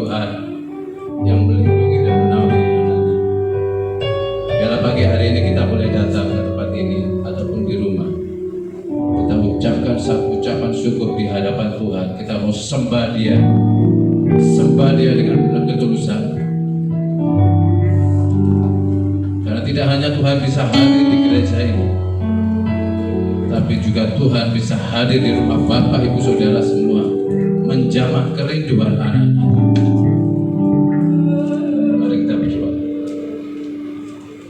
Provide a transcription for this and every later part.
Tuhan yang melindungi dan menaungi anak-anak. Biarlah pagi hari ini kita boleh datang ke tempat ini ataupun di rumah. Kita ucapkan satu ucapan syukur di hadapan Tuhan. Kita mau sembah Dia dengan penuh ketulusan. Karena tidak hanya Tuhan bisa hadir di gereja ini, tapi juga Tuhan bisa hadir di rumah Bapak, Ibu, Saudara semua, menjamah kerinduan anak-anak. Mari kita berdoa.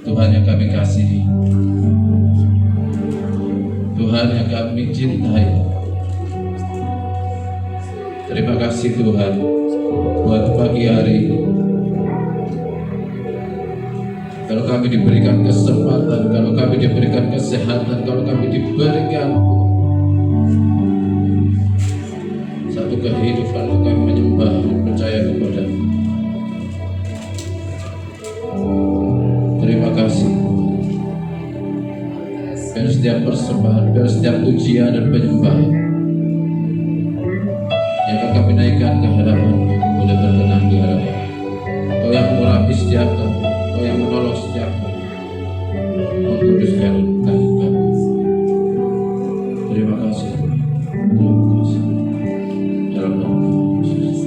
Tuhan yang kami kasihi, Tuhan yang kami cintai, terima kasih Tuhan buat pagi hari ini. Kalau kami diberikan kesempatan, kalau kami diberikan kesehatan, kalau kami diberikan satu kehidupan untuk kami menyembah dan percaya kepada-Mu. Terima kasih. Biar setiap persembahan, biar setiap pujian dan penyembahan yang akan kami naikkan ke hadapan-Mu boleh berkenan di hadapan. Kau yang mengurapi setiap kami, Kau yang menolong setiap kami, mengkuduskan kami. Terima kasih. Terima kasih. Dalam nama Yesus.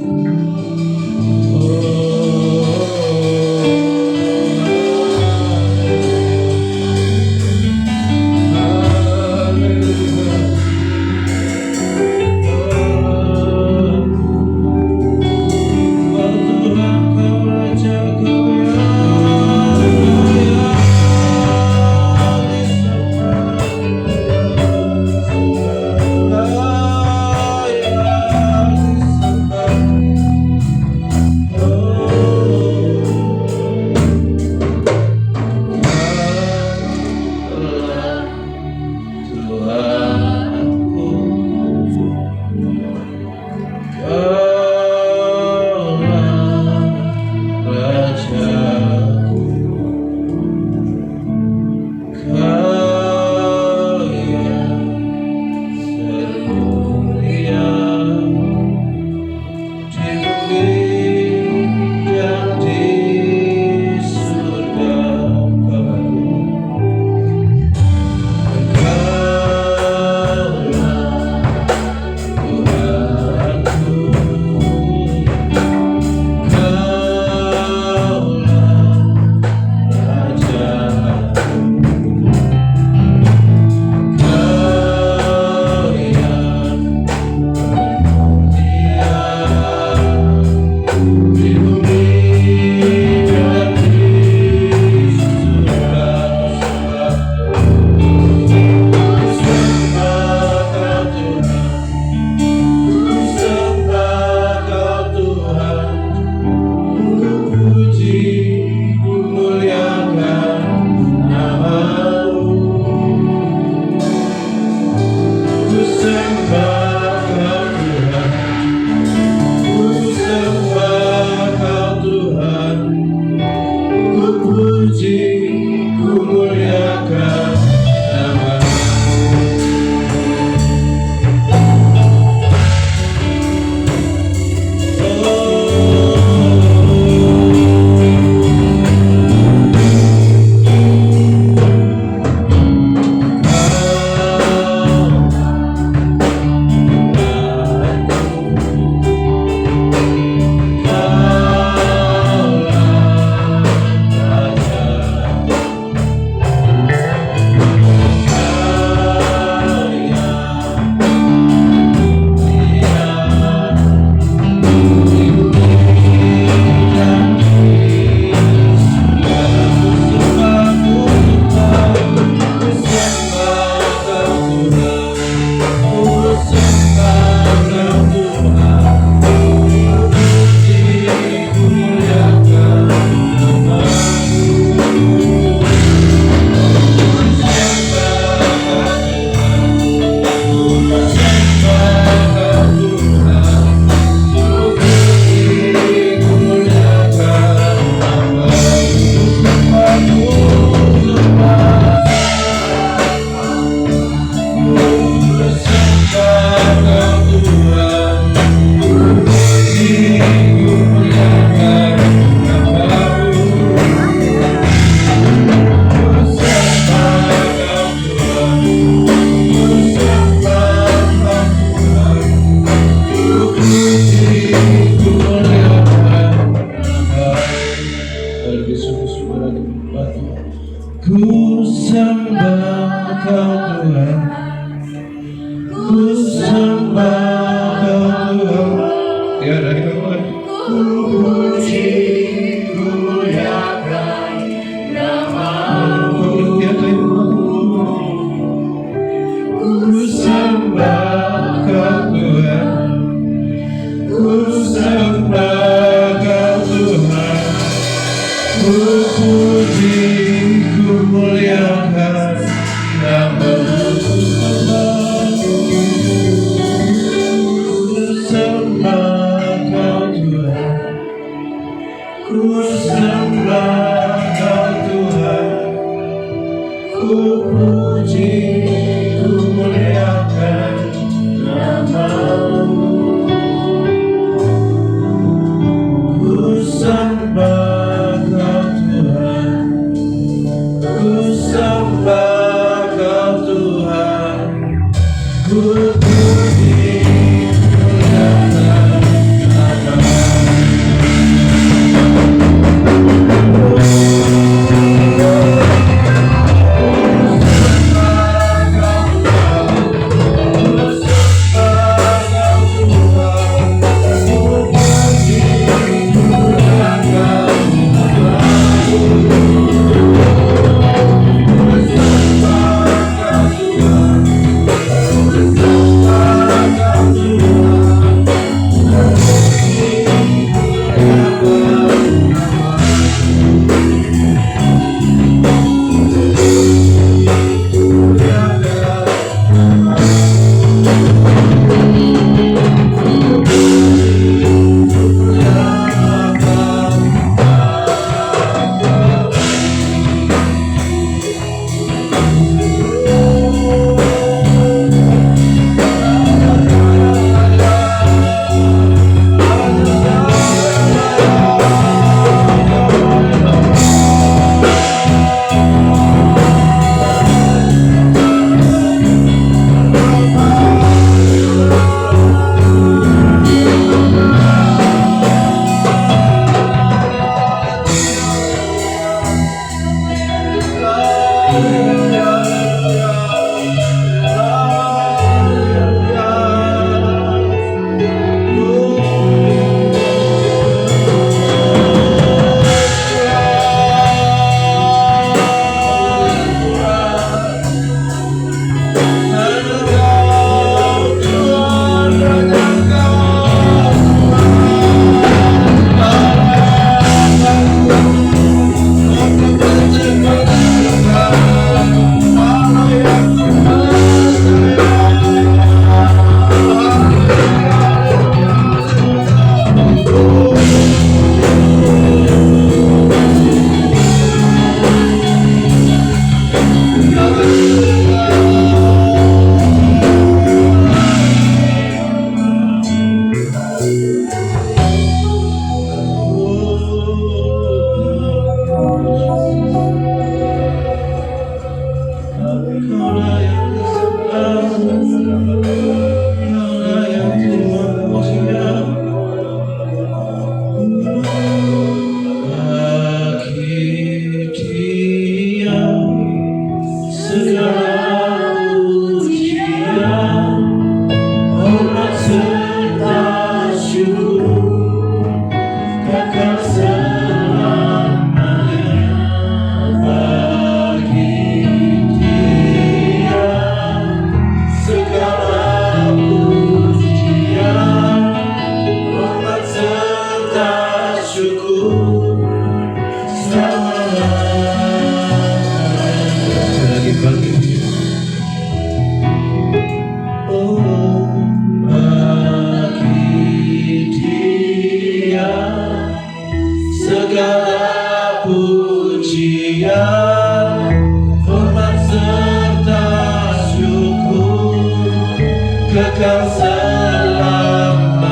selamanya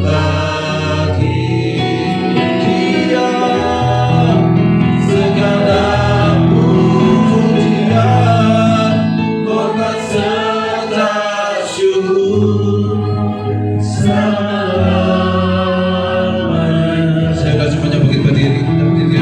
bagi Dia segala pujian, hormat serta syukur selamanya. Saya akan semuanya bangkit berdiri. Kita berdiri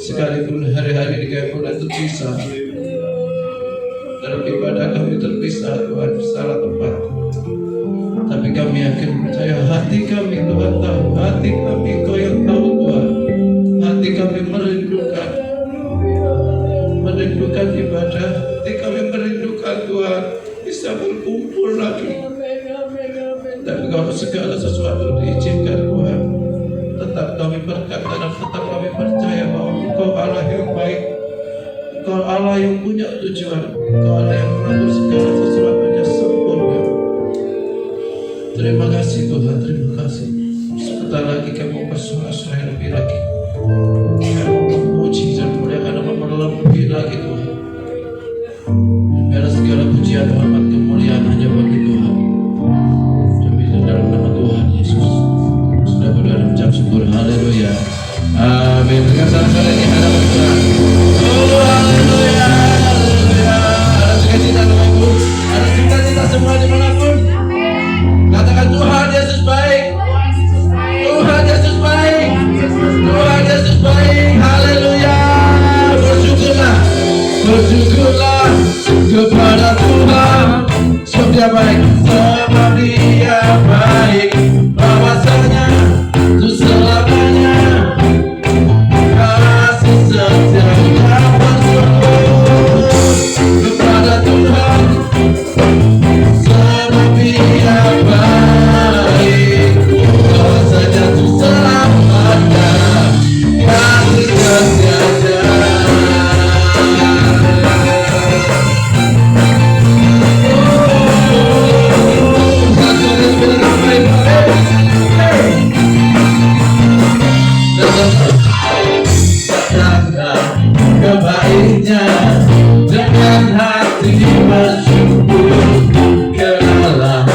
sekalipun hari-hari di kami mulai terpisah, dalam ibadah kami terpisah Tuhan salah tempat, tapi kami yakin percaya hati kami Tuhan tahu, hati kami Kau yang tahu Tuhan, hati kami merindukan ibadah, hati kami merindukan Tuhan bisa berkumpul lagi. Tapi kalau segala sesuatu diizinkan Tuhan, tetap kami berkata dan tetap kami percaya bahwa Engkau Allah yang baik, Engkau Allah yang punya tujuan, Engkau Allah yang mengatur segala sesuatunya sempurna. Terima kasih Tuhan, terima kasih. Sebentar lagi kami bersorak-sorai lebih lagi, kami memuji dan memuliakan nama-Mu lebih lagi Tuhan. Biarlah segala pujian, hormat, kemuliaan hanya bagi Tuhan. Demi dalam nama Tuhan Yesus. Sudah berdoa dan mengucap syukur. Haleluya. Amin. Dengan salam-salam di hadapan Tuhan. Oh, haleluya. Haleluya. Ada sukacita Bapak-Ibu. Ada sukacita semua dimanapun. Katakan Tuhan Yesus baik. Tuhan Yesus baik. Tuhan Yesus baik. Haleluya. Bersyukurlah. Bersyukurlah kepada Tuhan. Sebab Dia baik. Sebab Dia baik. Bahwasanya itu selamanya kasih setianya. Bersyukur kepada Tuhan sebab Dia baik. Bahwasanya itu selamanya kasih setianya. Kebaiknya dengan hati bersyukur kenalah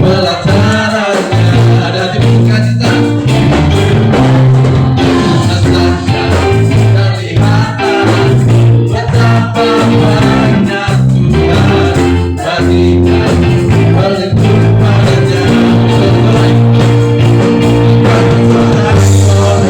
pelatarannya. Ada hati bersukacita rasakan kelihatan betapa banyak Tuhan berikan berlindung padanya. Berbaik kepada Tuhan sebab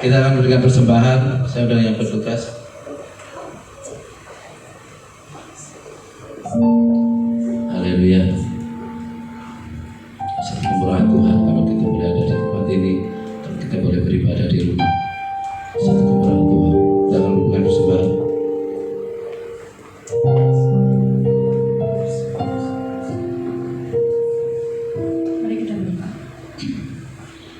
Kita akan memberikan persembahan. Saudara yang bertugas. Haleluya. Satu kemurahan Tuhan kalau kita berada di tempat ini, kalau kita boleh beribadah di rumah. Satu kemurahan Tuhan. Kita akan memberikan persembahan. Mari kita berdoa.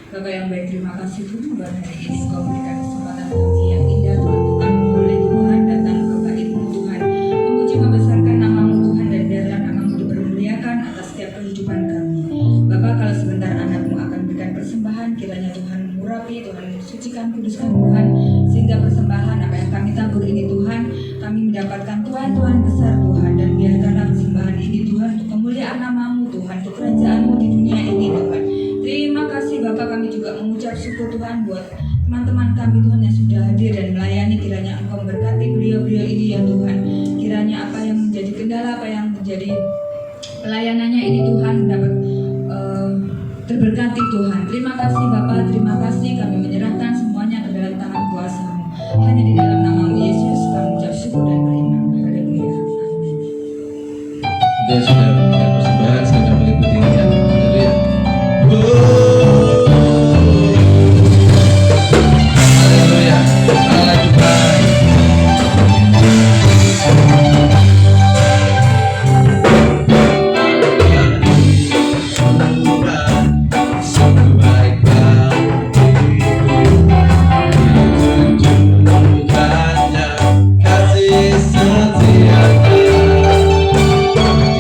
Bapak yang baik, terima kasih Tuhan buat hari ini Kau berikan kesempatan kami yang indah Tuhan untuk kami boleh Tuhan datang ke bait-Mu Tuhan, memuji membesarkan nama-Mu Tuhan dan biarlah nama-Mu dipermuliakan atas setiap kehidupan kami. Bapak, kalau sebentar anak-Mu akan berikan persembahan, kiranya Tuhan mengurapi, Tuhan sucikan, kuduskan Tuhan, sehingga persembahan apa yang kami tabur ini Tuhan, kami mendapatkan Tuhan besar Tuhan, dan biarkanlah persembahan ini Tuhan untuk kemuliaan nama-Mu Tuhan, untuk kerajaan-Mu di dunia ini Tuhan. Terima kasih Bapak, kami juga mengucap syukur Tuhan buat teman-teman kami Tuhan yang sudah hadir dan melayani. Kiranya Engkau memberkati beliau-beliau ini ya Tuhan. Kiranya apa yang menjadi kendala, apa yang menjadi pelayanannya ini Tuhan dapat terberkati Tuhan. Terima kasih Bapak, terima kasih, kami menyerahkan semuanya ke dalam tangan kuasa-Mu. Hanya di dalam nama-Mu Yesus kami mengucap syukur dan beriman. Haleluya. Dia sudah memberikan persembahan, sudah mengikuti dia. Haleluya. Haleluya. Allah Tuhan. Sungguh baik tunjukkannya kasih setianya yang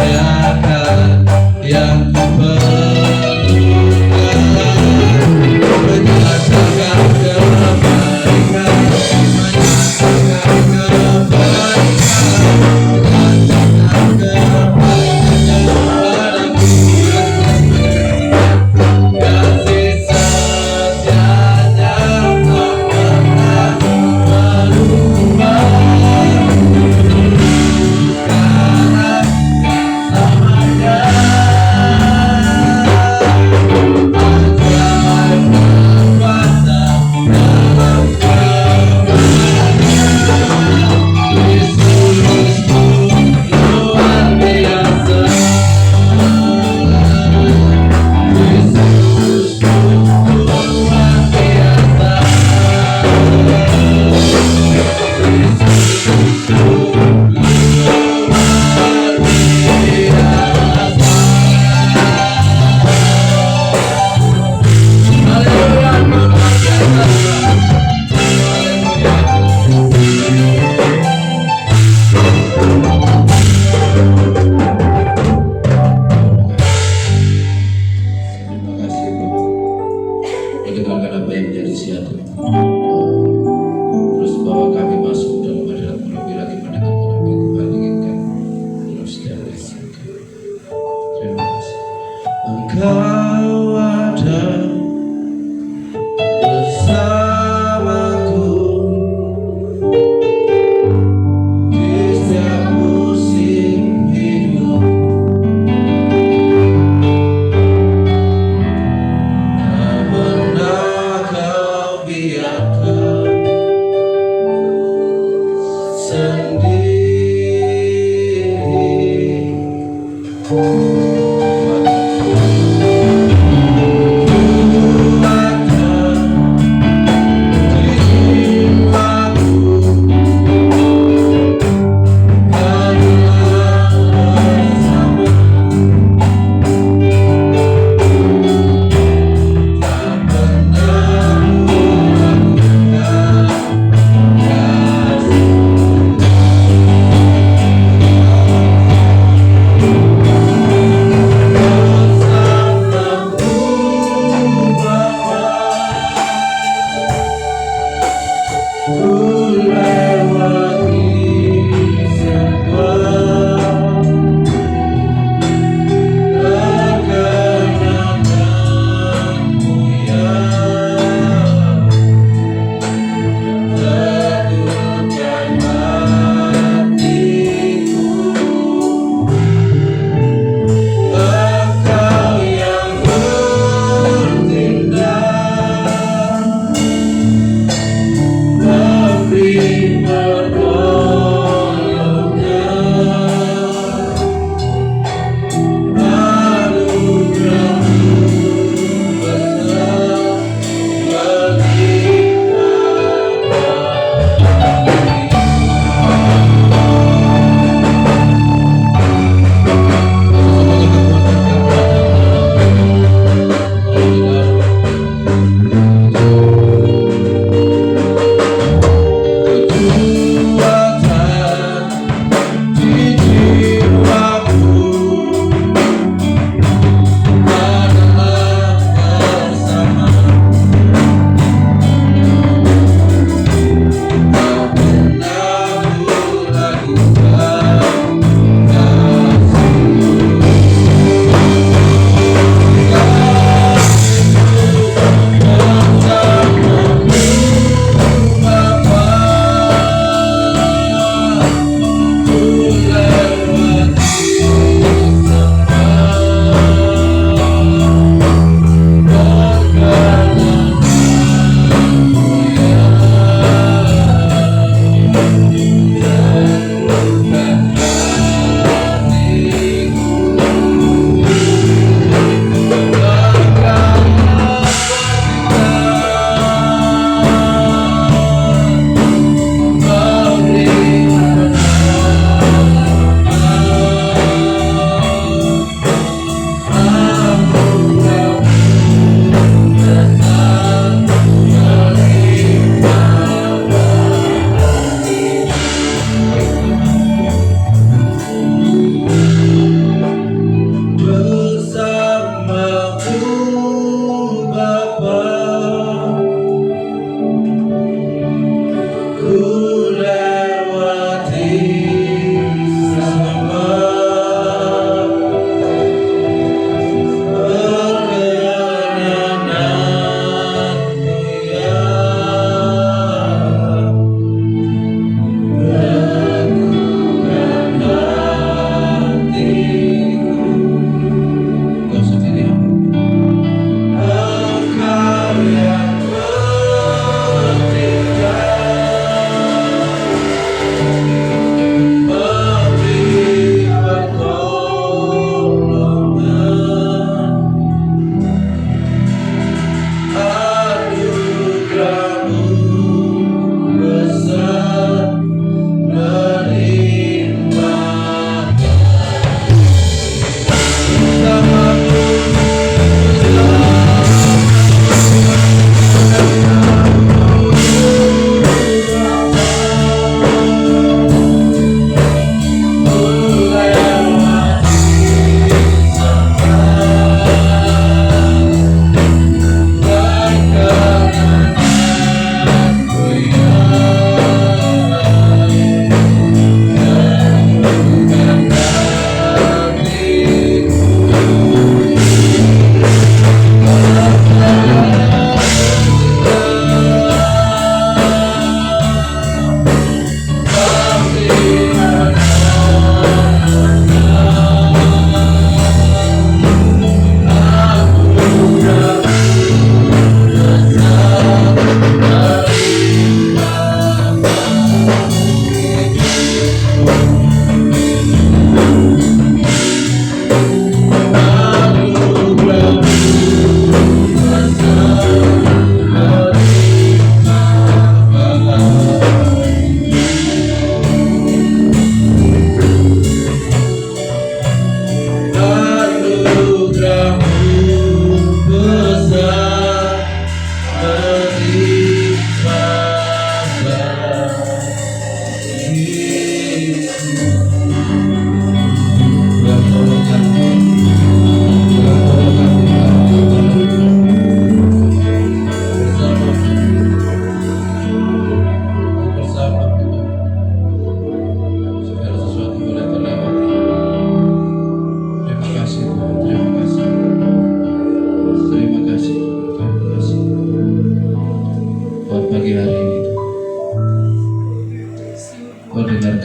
menyediakan yang kuperlukan, menyatakan kebaikan, menyatakan kebaikan, menyatakan kebaikannya padaku. Kasih setianya tak pernah berubah. Sekarang selamanya. Ajaib kuasa dalam kebenaran. Yesusku luar biasa. Yesusku luar biasa. Yesusku luar biasa. Haleluya, luar biasa. Terima kasih Bu. Mendengarkan apa yang menjadi siatu. Terus bawa kami masuk dalam hadirat-Mu lebih lagi mendengarkan apa yang Tuhan inginkan. Terus dalam Yesus. Terima kasih. Engkau ada bersamaku di setiap musim hidup. Tak pernah Kau biarkan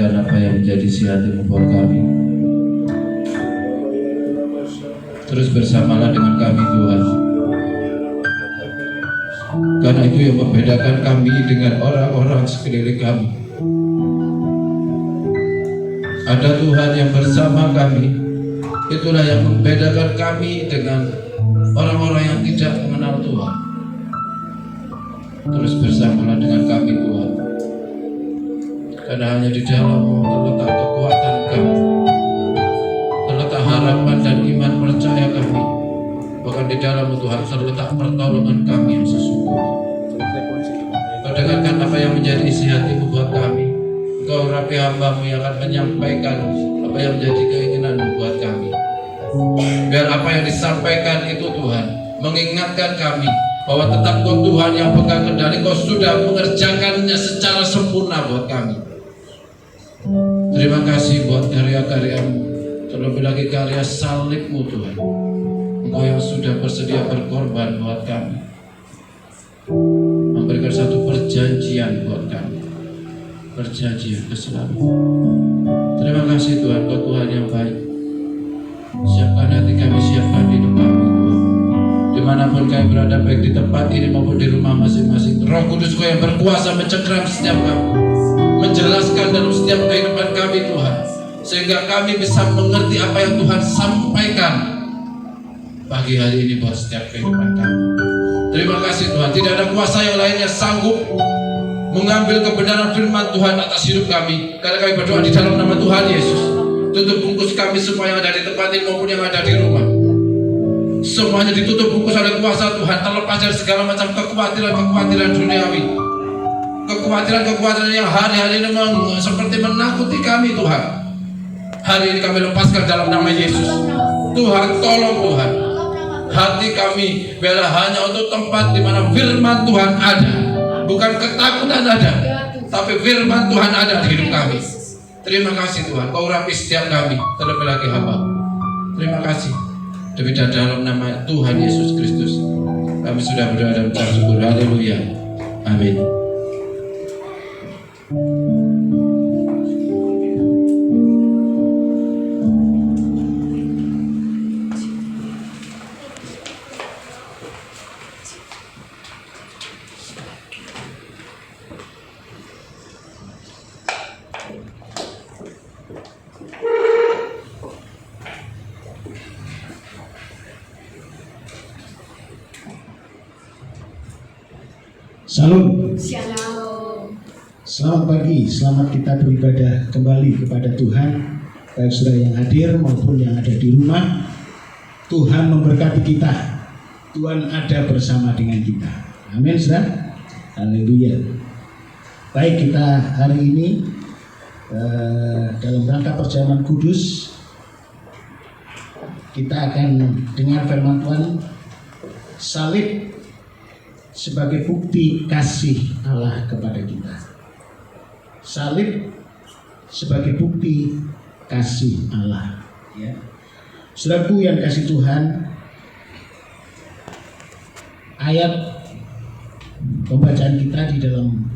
sampaikan apa yang menjadi isi hati-Mu buat kami. Terus bersamalah dengan kami Tuhan, karena itu yang membedakan kami dengan orang-orang sekeliling kami. Ada Tuhan yang bersama kami, itulah yang membedakan kami dengan orang-orang yang tidak mengenal Tuhan. Terus bersamalah dengan kami Tuhan, karena hanya di dalam-Mu terletak kekuatan kami, terletak harapan dan iman percaya kami. Bahkan di dalam Tuhan terletak pertolongan kami yang sesungguhnya. Kau dengarkan apa yang menjadi isi hati-Mu buat kami. Engkau rapi hamba-Mu yang akan menyampaikan apa yang menjadi keinginan-Mu buat kami. Biar apa yang disampaikan itu Tuhan mengingatkan kami bahwa tetap Kau Tuhan yang pegang kendali. Kau sudah mengerjakannya secara sempurna buat kami. Terima kasih buat karya-karya-Mu, terlebih lagi karya salib-Mu Tuhan. Engkau yang sudah bersedia berkorban buat kami, memberikan satu perjanjian buat kami, perjanjian keselamatan. Terima kasih Tuhan, Kau Tuhan yang baik. Siapkan hati kami, siapkan hidup kami Tuhan. Dimanapun kami berada, baik di tempat ini maupun di rumah masing-masing, Roh Kudus Kau yang berkuasa mencengkram setiap kami, menjelaskan dalam setiap kehidupan kami Tuhan, sehingga kami bisa mengerti apa yang Tuhan sampaikan pagi hari ini buat setiap kehidupan kami. Terima kasih Tuhan, tidak ada kuasa yang lainnya sanggup mengambil kebenaran firman Tuhan atas hidup kami, karena kami berdoa di dalam nama Tuhan Yesus. Tutup bungkus kami semua yang ada di tempat ini maupun yang ada di rumah, semuanya ditutup bungkus oleh kuasa Tuhan, terlepas dari segala macam kekhawatiran duniawi, kekhawatiran yang hari-hari ini seperti menakuti kami Tuhan. Hari ini kami lepaskan dalam nama Yesus. Tuhan, tolong Tuhan hati kami, biarlah hanya untuk tempat di mana firman Tuhan ada, bukan ketakutan ada, tapi firman Tuhan ada di hidup kami. Terima kasih Tuhan, Kau urapi setiap kami, terlebih lagi hamba. Terima kasih. Demi dalam nama Tuhan Yesus Kristus, kami sudah berdoa dan mengucap syukur. Haleluya. Amin. Salam. Shalom. Selamat pagi, selamat kita beribadah kembali kepada Tuhan, baik saudara yang hadir maupun yang ada di rumah. Tuhan memberkati kita, Tuhan ada bersama dengan kita. Amin saudara. Haleluya. Baik, kita hari ini dalam rangka perjamuan kudus, kita akan dengar firman Tuhan, salib sebagai bukti kasih Allah kepada kita. Salib sebagai bukti kasih Allah. Ya. Saudaraku yang kasih Tuhan, ayat pembacaan kita di dalam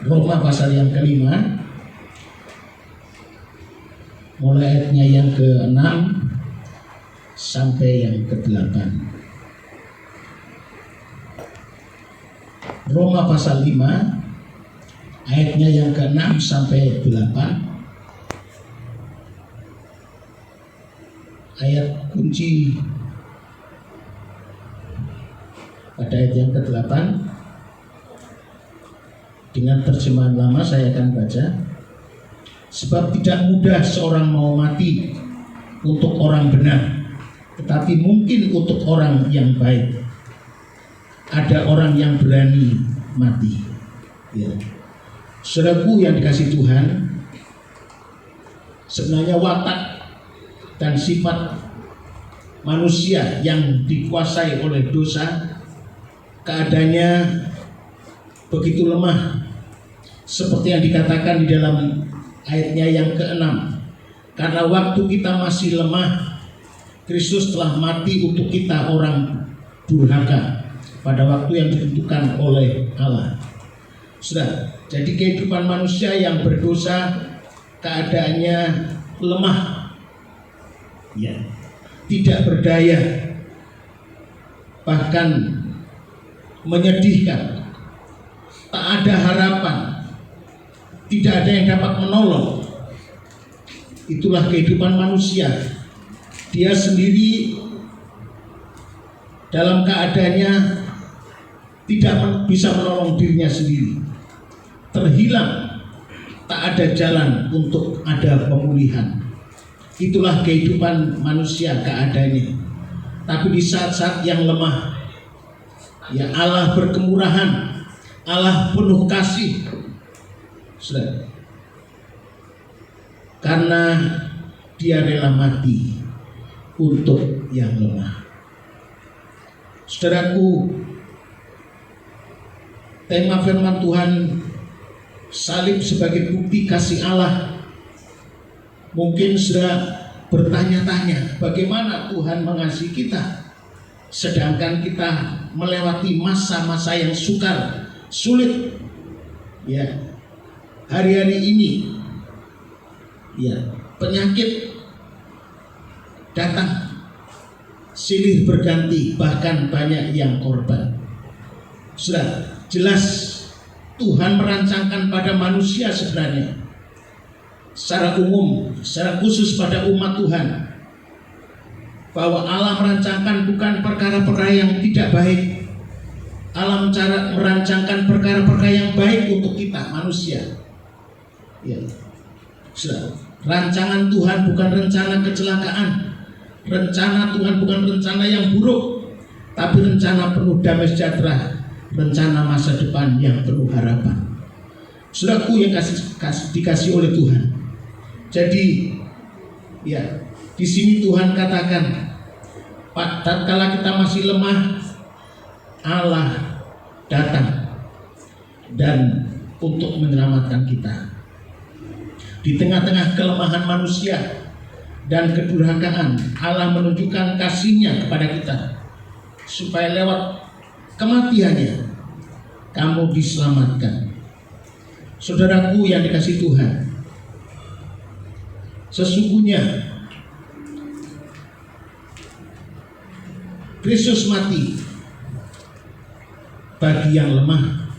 Roma pasal yang kelima, mulai ayatnya yang ke-6 sampai yang ke-8. Roma pasal 5 ayatnya yang ke-6 sampai 8. Ayat kunci pada ayat yang ke-8 dengan terjemahan lama saya akan baca. Sebab tidak mudah seorang mau mati untuk orang benar, tetapi mungkin untuk orang yang baik. Ada orang yang berani mati. Ya. Saudaraku yang dikasih Tuhan, sebenarnya watak dan sifat manusia yang dikuasai oleh dosa, keadaannya begitu lemah, seperti yang dikatakan di dalam ayatnya yang ke-6. Karena waktu kita masih lemah, Kristus telah mati untuk kita orang durhaka pada waktu yang ditentukan oleh Allah. Sudah, jadi kehidupan manusia yang berdosa keadaannya lemah, ya, tidak berdaya, bahkan menyedihkan, tak ada harapan, tidak ada yang dapat menolong. Itulah kehidupan manusia. Dia sendiri dalam keadaannya tidak bisa menolong dirinya sendiri, terhilang, tak ada jalan untuk ada pemulihan. Itulah kehidupan manusia keadaannya. Tapi di saat-saat yang lemah, ya, Allah berkemurahan, Allah penuh kasih. Sudah. Karena Dia rela mati untuk yang lemah. Saudaraku, tema firman Tuhan, salib sebagai bukti kasih Allah. Mungkin sudah bertanya-tanya, bagaimana Tuhan mengasihi kita, sedangkan kita melewati masa-masa yang sukar, sulit. Ya, hari-hari ini, ya, penyakit datang, silih berganti, bahkan banyak yang korban. Sudah jelas Tuhan merancangkan pada manusia sebenarnya, secara umum, secara khusus pada umat Tuhan, bahwa Allah merancangkan bukan perkara-perkara yang tidak baik. Allah merancangkan perkara-perkara yang baik untuk kita manusia. Ya. Sudah. Rancangan Tuhan bukan rencana kecelakaan. Rencana Tuhan bukan rencana yang buruk, tapi rencana penuh damai sejahtera, rencana masa depan yang penuh harapan. Saudaraku yang dikasih oleh Tuhan. Jadi, ya, di sini Tuhan katakan, tatkala kita masih lemah, Allah datang dan untuk menyelamatkan kita. Di tengah-tengah kelemahan manusia dan kedurhakaan, Allah menunjukkan kasih-Nya kepada kita, supaya lewat kematiannya kamu diselamatkan. Saudaraku yang dikasihi Tuhan, sesungguhnya Kristus mati bagi yang lemah,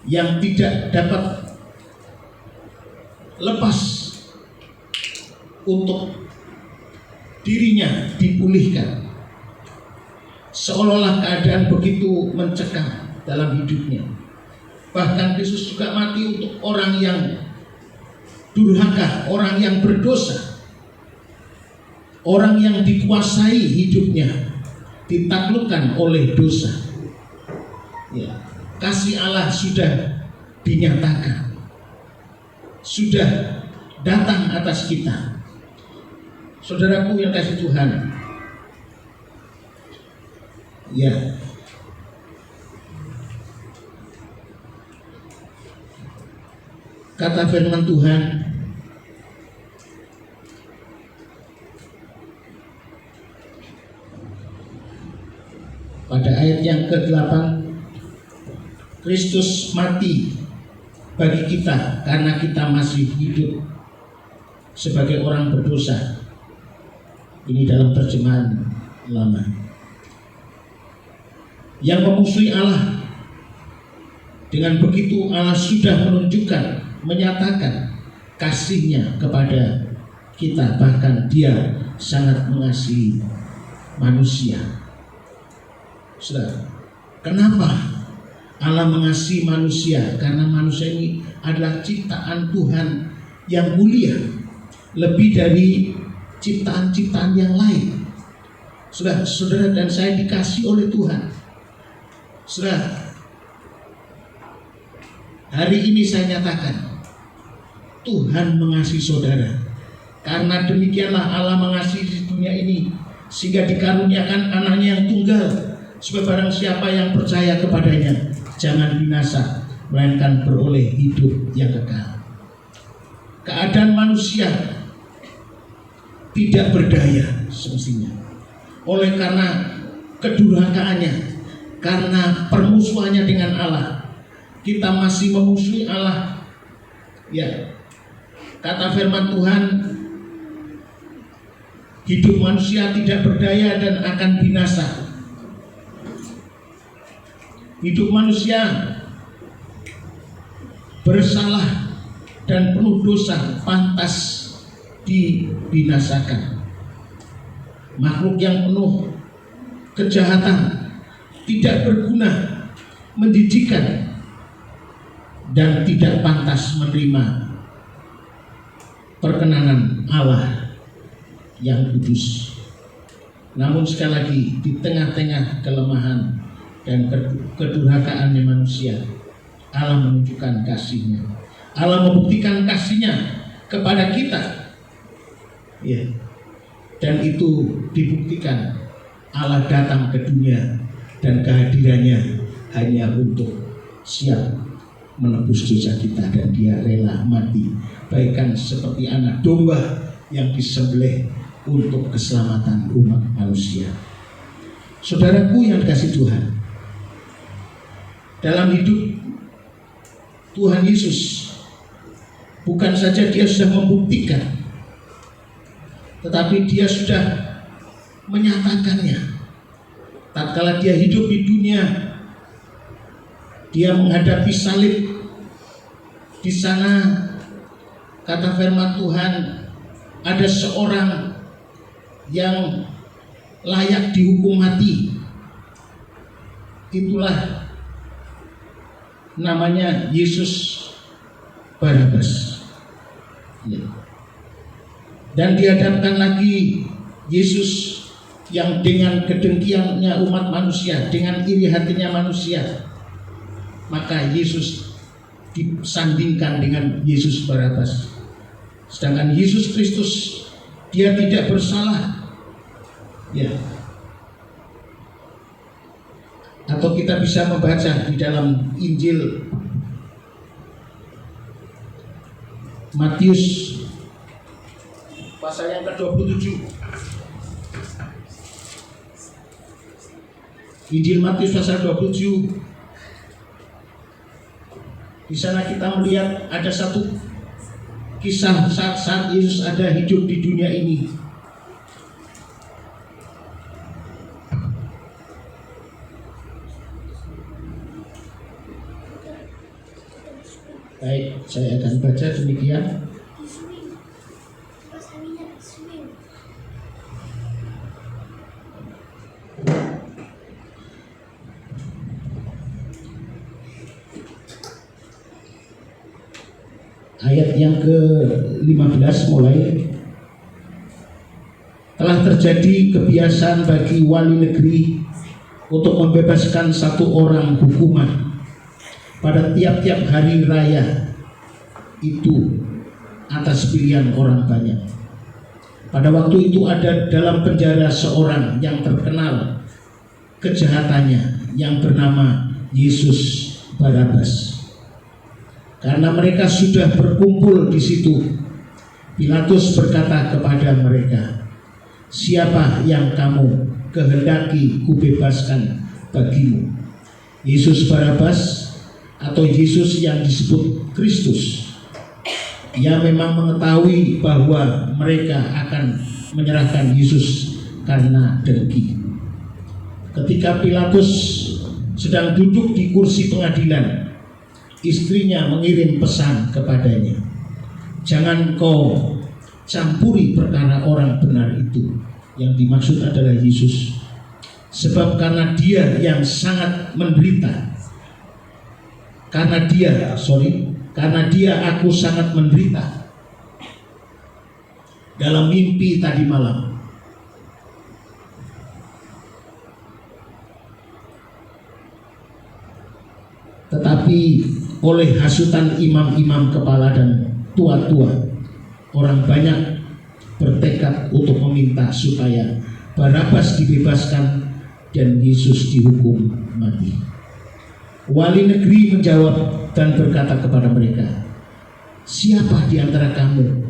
yang tidak dapat lepas untuk dirinya dipulihkan, seolah-olah keadaan begitu mencekam dalam hidupnya. Bahkan Kristus juga mati untuk orang yang durhaka, orang yang berdosa, orang yang dikuasai hidupnya, ditaklukkan oleh dosa. Ya, kasih Allah sudah dinyatakan, sudah datang atas kita. Saudaraku yang kasih Tuhan, ya, kata firman Tuhan, pada ayat yang ke-8, Kristus mati bagi kita karena kita masih hidup sebagai orang berdosa. Ini dalam terjemahan lama. Yang memusuhi Allah, dengan begitu Allah sudah menunjukkan, menyatakan kasih-Nya kepada kita. Bahkan Dia sangat mengasihi manusia. Saudara, kenapa Allah mengasihi manusia? Karena manusia ini adalah ciptaan Tuhan yang mulia, lebih dari ciptaan-ciptaan yang lain. Saudara dan saya dikasih oleh Tuhan. Saudara, hari ini saya nyatakan, Tuhan mengasihi saudara. Karena demikianlah Allah mengasihi dunia ini, sehingga dikaruniakan anaknya yang tunggal, supaya barang siapa yang percaya kepadanya jangan binasa, melainkan beroleh hidup yang kekal. Keadaan manusia tidak berdaya semestinya, oleh karena kedurhakaannya, karena permusuhannya dengan Allah, kita masih memusuhi Allah. Ya, kata firman Tuhan, hidup manusia tidak berdaya dan akan binasa. Hidup manusia bersalah dan penuh dosa, pantas dibinasakan. Makhluk yang penuh kejahatan, tidak berguna, menjijikan, dan tidak pantas menerima perkenanan Allah yang kudus. Namun sekali lagi, di tengah-tengah kelemahan dan kedurhakaannya manusia, Allah menunjukkan kasih-Nya. Allah membuktikan kasih-Nya kepada kita. Ya. Dan itu dibuktikan Allah datang ke dunia dan kehadirannya hanya untuk siap menebus dosa kita, dan Dia rela mati bagaikan seperti anak domba yang disembelih untuk keselamatan umat manusia. Saudaraku yang dikasihi Tuhan, dalam hidup Tuhan Yesus bukan saja Dia sudah membuktikan, tetapi Dia sudah menyatakannya. Tatkala Dia hidup di dunia, Dia menghadapi salib. Di sana kata firman Tuhan, ada seorang yang layak dihukum mati. Itulah namanya Yesus Barabas. Ya. Dan dihadapkan lagi Yesus yang dengan kedengkiannya umat manusia, dengan iri hatinya manusia, maka Yesus disandingkan dengan Yesus Barabas. Sedangkan Yesus Kristus, Dia tidak bersalah. Ya. Atau kita bisa membaca di dalam Injil Matius pasal yang ke-27. Injil Matius pasal 27. Di sana kita melihat ada satu kisah saat Yesus ada hidup di dunia ini. Baik, saya akan baca demikian. Ayat yang ke-15 mulai. Telah terjadi kebiasaan bagi wali negeri untuk membebaskan satu orang hukuman pada tiap-tiap hari raya itu atas pilihan orang banyak. Pada waktu itu ada dalam penjara seorang yang terkenal kejahatannya, yang bernama Yesus Barabas. Karena mereka sudah berkumpul di situ, Pilatus berkata kepada mereka, "Siapa yang kamu kehendaki kubebaskan bagimu? Yesus Barabas atau Yesus yang disebut Kristus?" Ia memang mengetahui bahwa mereka akan menyerahkan Yesus karena dengki. Ketika Pilatus sedang duduk di kursi pengadilan, istrinya mengirim pesan kepadanya, "Jangan kau campuri perkara orang benar itu." Yang dimaksud adalah Yesus. Sebab karena dia yang sangat menderita, karena dia aku sangat menderita dalam mimpi tadi malam. Tetapi oleh hasutan imam-imam kepala dan tua-tua, orang banyak bertekad untuk meminta supaya Barabas dibebaskan dan Yesus dihukum mati. Wali negeri menjawab dan berkata kepada mereka, "Siapa di antara kamu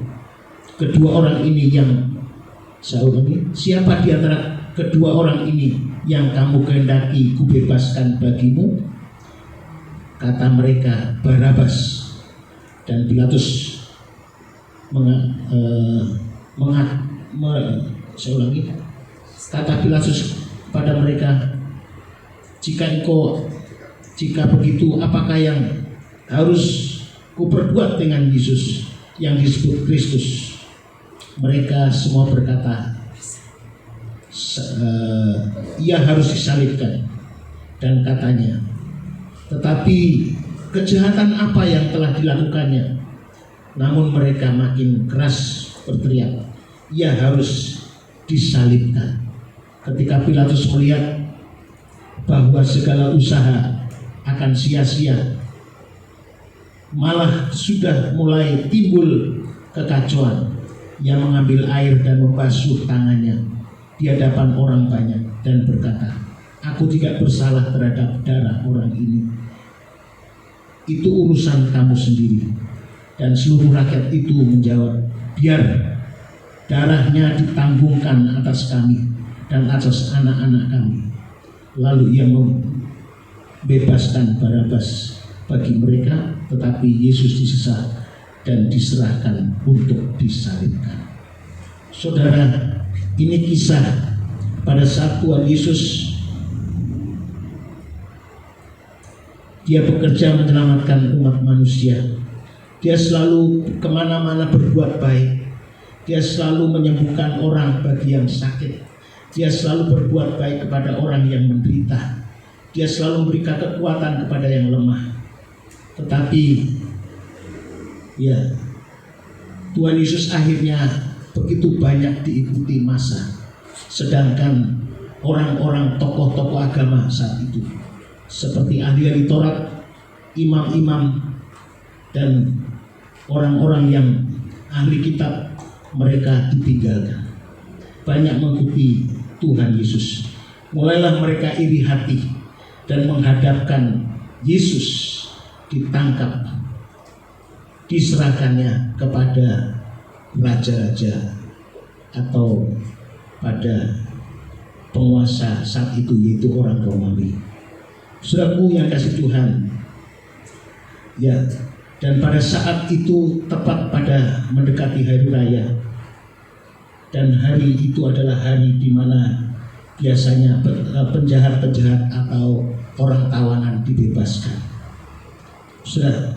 kedua orang ini yang siapa di antara kedua orang ini yang kamu kehendaki kubebaskan bagimu?" kata mereka Barabas, dan Pilatus saya ulangi, kata Pilatus pada mereka, jika begitu, apakah yang harus kuperbuat dengan Yesus yang disebut Kristus? Mereka semua berkata, ia harus disalibkan. Dan katanya, tetapi kejahatan apa yang telah dilakukannya? Namun mereka makin keras berteriak, ia harus disalibkan. Ketika Pilatus melihat bahwa segala usaha akan sia-sia, malah sudah mulai timbul kekacauan, ia mengambil air dan membasuh tangannya di hadapan orang banyak dan berkata, aku tidak bersalah terhadap darah orang ini. Itu urusan kamu sendiri. Dan seluruh rakyat itu menjawab, biar darahnya ditanggungkan atas kami dan atas anak-anak kami. Lalu ia membebaskan Barabas bagi mereka, tetapi Yesus disesat dan diserahkan untuk disalibkan. Saudara, ini kisah pada saat Tuhan Yesus dia bekerja menyelamatkan umat manusia. Dia selalu kemana-mana berbuat baik. Dia selalu menyembuhkan orang bagi yang sakit. Dia selalu berbuat baik kepada orang yang menderita. Dia selalu memberikan kekuatan kepada yang lemah. Tetapi ya, Tuhan Yesus akhirnya begitu banyak diikuti massa. Sedangkan orang-orang tokoh-tokoh agama saat itu, seperti ahli-ahli Taurat, imam-imam, dan orang-orang yang ahli kitab, mereka ditinggalkan. Banyak mengikuti Tuhan Yesus. Mulailah mereka iri hati dan menghadapkan Yesus ditangkap, diserahkannya kepada raja-raja atau pada penguasa saat itu, yaitu orang Romawi. Saudaraku yang kasih Tuhan, ya, dan pada saat itu tepat pada mendekati hari raya, dan hari itu adalah hari di mana biasanya penjahat-penjahat atau orang tawanan dibebaskan. Saudara,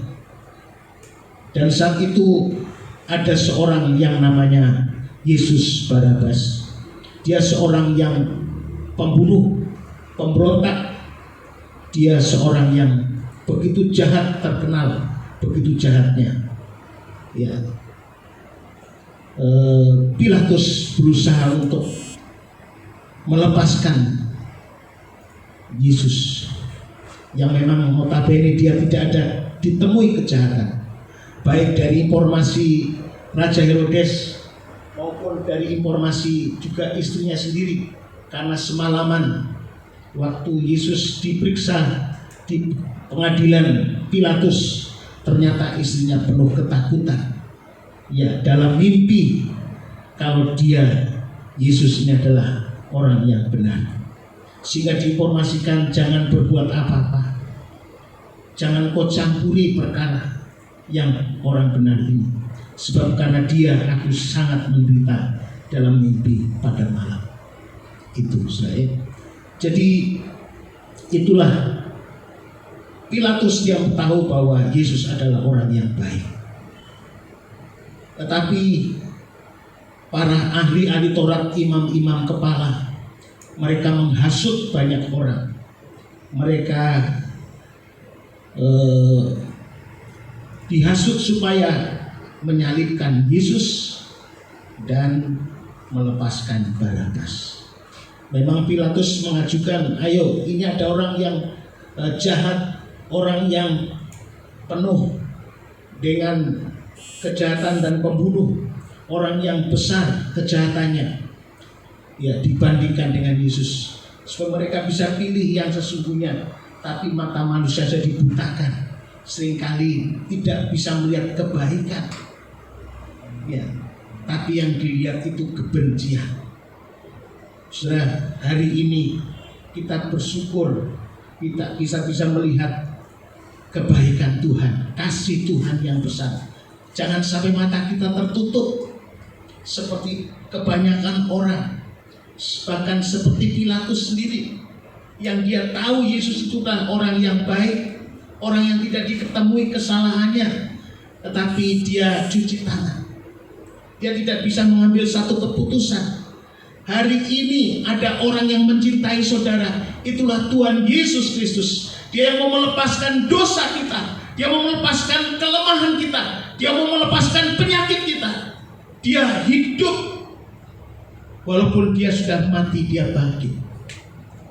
dan saat itu ada seorang yang namanya Yesus Barabas. Dia seorang yang pembunuh, pemberontak. Dia seorang yang begitu jahat, terkenal begitu jahatnya. Ya, Pilatus berusaha untuk melepaskan Yesus, yang memang notabene dia tidak ada ditemui kejahatan, baik dari informasi Raja Herodes maupun dari informasi juga istrinya sendiri, karena semalaman waktu Yesus diperiksa di pengadilan Pilatus, ternyata istrinya penuh ketakutan. Ya, dalam mimpi kalau dia, Yesus ini adalah orang yang benar, sehingga diinformasikan jangan berbuat apa-apa, jangan kau campuri perkara yang orang benar ini, sebab karena dia aku sangat menderita dalam mimpi pada malam itu. Saya jadi itulah Pilatus yang tahu bahwa Yesus adalah orang yang baik. Tetapi para ahli-ahli Taurat, imam-imam kepala, mereka menghasut banyak orang. Mereka dihasut supaya menyalibkan Yesus dan melepaskan Barabas. Memang Pilatus mengajukan, ayo ini ada orang yang jahat, orang yang penuh dengan kejahatan dan pembunuh, orang yang besar kejahatannya, ya, dibandingkan dengan Yesus, supaya mereka bisa pilih yang sesungguhnya. Tapi mata manusia saja dibutakan, seringkali tidak bisa melihat kebaikan, ya, tapi yang dilihat itu kebencian. Saudara, hari ini kita bersyukur kita bisa melihat kebaikan Tuhan, kasih Tuhan yang besar. Jangan sampai mata kita tertutup seperti kebanyakan orang, bahkan seperti Pilatus sendiri, yang dia tahu Yesus itu adalah orang yang baik, orang yang tidak diketemui kesalahannya, tetapi dia cuci tangan. Dia tidak bisa mengambil satu keputusan. Hari ini ada orang yang mencintai saudara, itulah Tuhan Yesus Kristus. Dia yang mau melepaskan dosa kita, dia mau melepaskan kelemahan kita, dia mau melepaskan penyakit kita. Dia hidup, walaupun dia sudah mati, dia bangkit.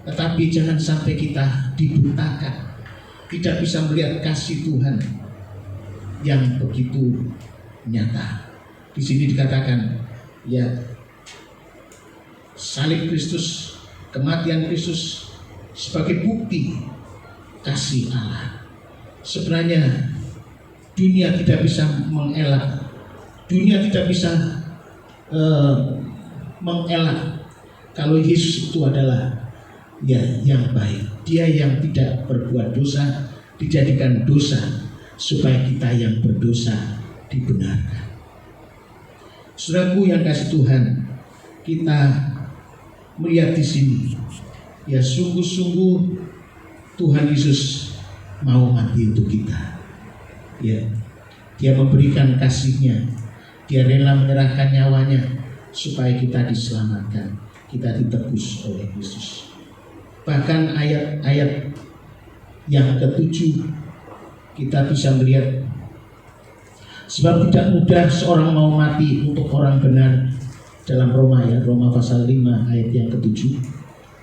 Tetapi jangan sampai kita dibutakan, tidak bisa melihat kasih Tuhan yang begitu nyata. Di sini dikatakan, ya, salib Kristus, kematian Kristus sebagai bukti kasih Allah. Sebenarnya dunia tidak bisa mengelak, dunia tidak bisa mengelak kalau Yesus itu adalah ya yang baik. Dia yang tidak berbuat dosa dijadikan dosa supaya kita yang berdosa dibenarkan. Saudaraku yang kasih Tuhan, kita melihat di sini, ya sungguh-sungguh Tuhan Yesus mau mati untuk kita. Ya, Dia memberikan kasih-Nya, Dia rela menyerahkan nyawanya supaya kita diselamatkan, kita ditebus oleh Yesus. Bahkan ayat-ayat yang ke-7 kita bisa melihat, sebab tidak mudah seorang mau mati untuk orang benar, dalam Roma pasal 5 ayat yang ke-7.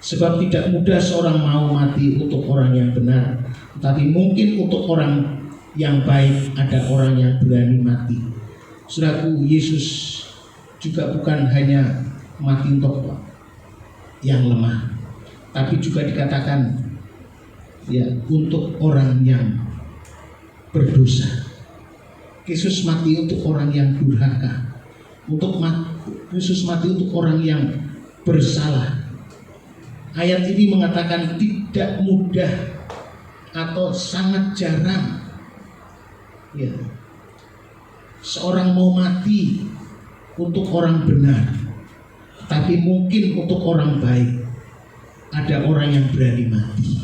Sebab tidak mudah seorang mau mati untuk orang yang benar, tetapi mungkin untuk orang yang baik ada orang yang berani mati. Saudaraku, Yesus juga bukan hanya mati untuk yang lemah, tapi juga dikatakan ya untuk orang yang berdosa. Yesus mati untuk orang yang durhaka, Yesus mati untuk orang yang bersalah. Ayat ini mengatakan tidak mudah atau sangat jarang, ya, seorang mau mati untuk orang benar, tapi mungkin untuk orang baik ada orang yang berani mati.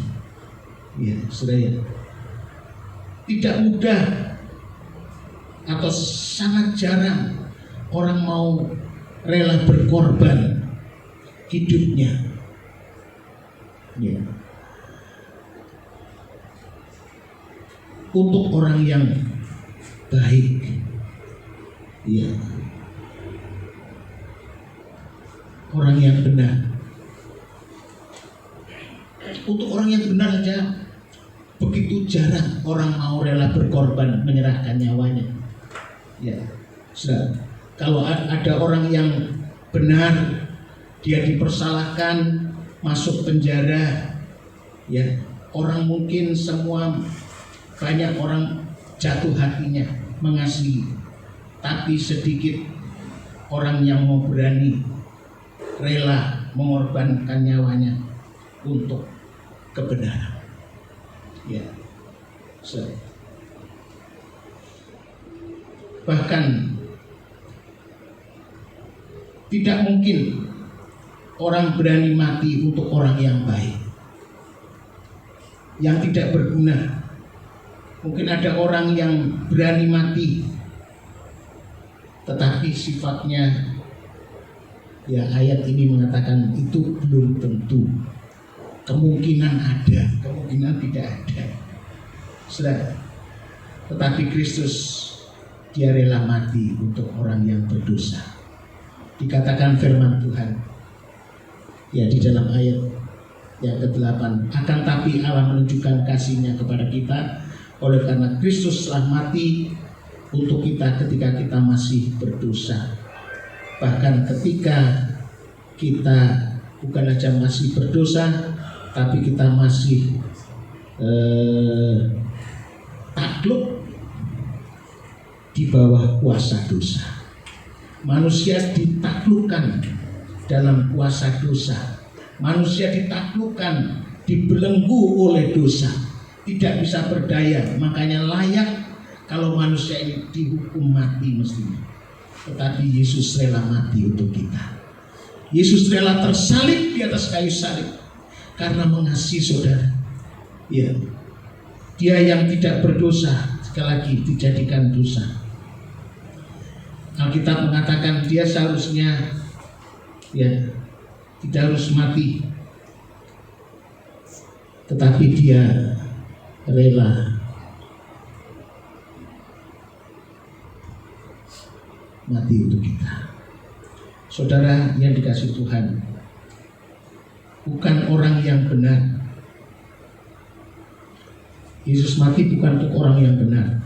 Ya, saudara, tidak mudah atau sangat jarang orang mau rela berkorban hidupnya, ya, untuk orang yang baik, ya, orang yang benar. Untuk orang yang benar saja begitu jarang orang mau rela berkorban, menyerahkan nyawanya. Ya, sudah. Kalau ada orang yang benar, dia dipersalahkan, masuk penjara, ya, orang mungkin banyak orang jatuh hatinya, mengasihi, tapi sedikit orang yang mau berani rela mengorbankan nyawanya untuk kebenaran. Ya, bahkan tidak mungkin orang berani mati untuk orang yang baik, yang tidak berguna. Mungkin ada orang yang berani mati, tetapi sifatnya, ya, ayat ini mengatakan itu belum tentu. Kemungkinan ada, kemungkinan tidak ada. Sudah. Tetapi Kristus, Dia rela mati untuk orang yang berdosa. Dikatakan firman Tuhan, ya, di dalam ayat yang ke-8, akan tapi Allah menunjukkan kasih-Nya kepada kita oleh karena Kristus telah mati untuk kita ketika kita masih berdosa. Bahkan ketika kita bukan saja masih berdosa, tapi kita masih takluk di bawah kuasa dosa. Manusia ditaklukkan dalam kuasa dosa. Manusia ditaklukkan, dibelenggu oleh dosa. tidak bisa berdaya, makanya layak kalau manusia ini dihukum mati mestinya. Tetapi Yesus rela mati untuk kita. Yesus rela tersalib di atas kayu salib karena mengasihi saudara. Ya, dia yang tidak berdosa sekali lagi dijadikan dosa. Alkitab mengatakan dia seharusnya ya tidak harus mati, tetapi dia rela mati untuk kita. Saudara yang dikasihi Tuhan, bukan orang yang benar. Yesus mati bukan untuk orang yang benar,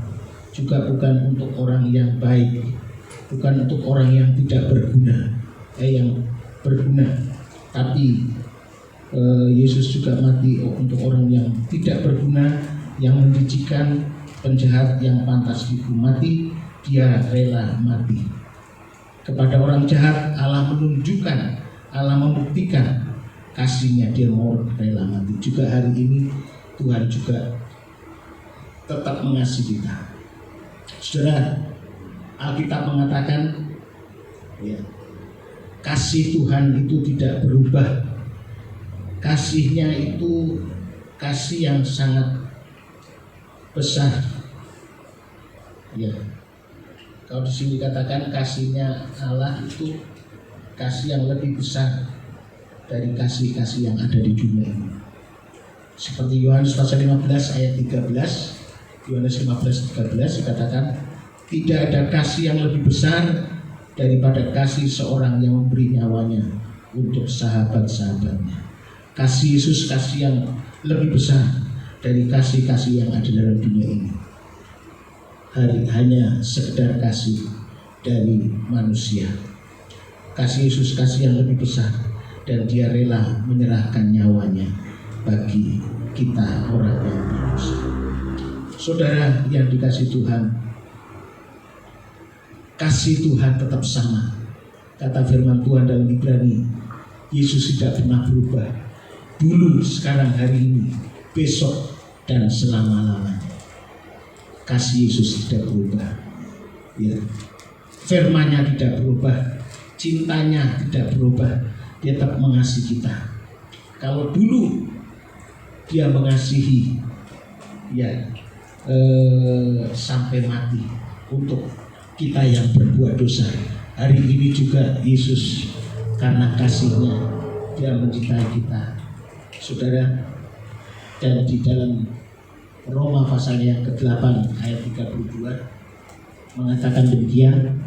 juga bukan untuk orang yang baik, bukan untuk orang yang tidak berguna, yang berguna. Tapi Yesus juga mati untuk orang yang tidak berguna, yang menjijikan, penjahat yang pantas dihukum mati. Dia rela mati. Kepada orang jahat Allah menunjukkan, Allah membuktikan kasihnya, dia mau rela mati. Juga hari ini Tuhan juga tetap mengasihi kita. Saudara, Alkitab mengatakan ya, kasih Tuhan itu tidak berubah. Kasihnya itu kasih yang sangat besar. Ya. Kalau di sini dikatakan kasihnya Allah itu kasih yang lebih besar dari kasih-kasih yang ada di dunia ini. Seperti Yohanes pasal 15 ayat 13, Yohanes 15:13 dikatakan, tidak ada kasih yang lebih besar daripada kasih seorang yang memberi nyawanya untuk sahabat-sahabatnya. Kasih Yesus kasih yang lebih besar dari kasih-kasih yang ada dalam dunia ini. Hanya sekedar kasih dari manusia. Kasih Yesus kasih yang lebih besar, dan dia rela menyerahkan nyawanya bagi kita orang yang berdosa. Saudara yang dikasihi Tuhan, kasih Tuhan tetap sama. Kata firman Tuhan dalam Ibrani, Yesus tidak pernah berubah. Dulu, sekarang, hari ini, besok, dan selama-lamanya. Kasih Yesus tidak berubah. Ya. Firman-Nya tidak berubah, cintanya tidak berubah. Dia tetap mengasihi kita. Kalau dulu dia mengasihi, ya sampai mati untuk kita yang berbuat dosa. Hari ini juga Yesus karena kasih-Nya dia mencintai kita. Saudara, dan di dalam Roma pasal yang ke-8 ayat 32 mengatakan demikian,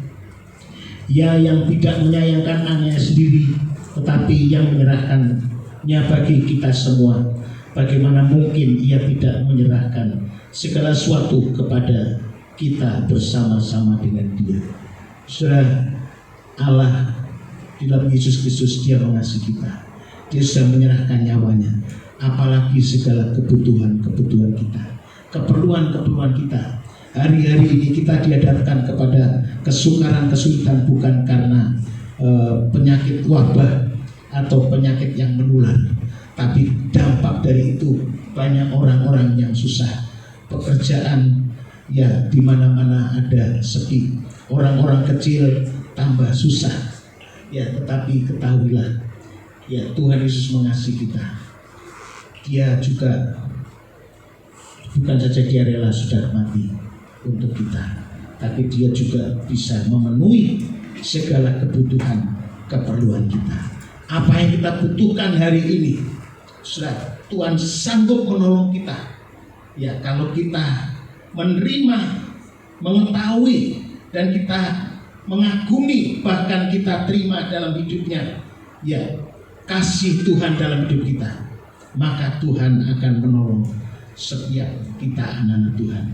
ya yang tidak menyayangkan anaknya sendiri, tetapi yang menyerahkannya bagi kita semua, bagaimana mungkin ia tidak menyerahkan segala sesuatu kepada kita bersama-sama dengan dia. Saudara, Allah di dalam Yesus Kristus dia mengasihi kita. Dia sudah menyerahkan nyawanya, apalagi segala kebutuhan-kebutuhan kita, keperluan-keperluan kita. Hari-hari ini kita dihadapkan kepada kesukaran-kesulitan bukan karena penyakit wabah atau penyakit yang menular, tapi dampak dari itu banyak orang-orang yang susah, pekerjaan ya di mana-mana ada sepi, orang-orang kecil tambah susah. Ya, tetapi ketahuilah, ya Tuhan Yesus mengasihi kita. Dia juga bukan saja dia rela sudah mati untuk kita, tapi dia juga bisa memenuhi segala kebutuhan keperluan kita. Apa yang kita butuhkan hari ini, sudah Tuhan sanggup menolong kita. Ya, kalau kita menerima, mengetahui, dan kita mengagumi, bahkan kita terima dalam hidupnya, ya kasih Tuhan dalam hidup kita, maka Tuhan akan menolong setiap kita anak-anak Tuhan.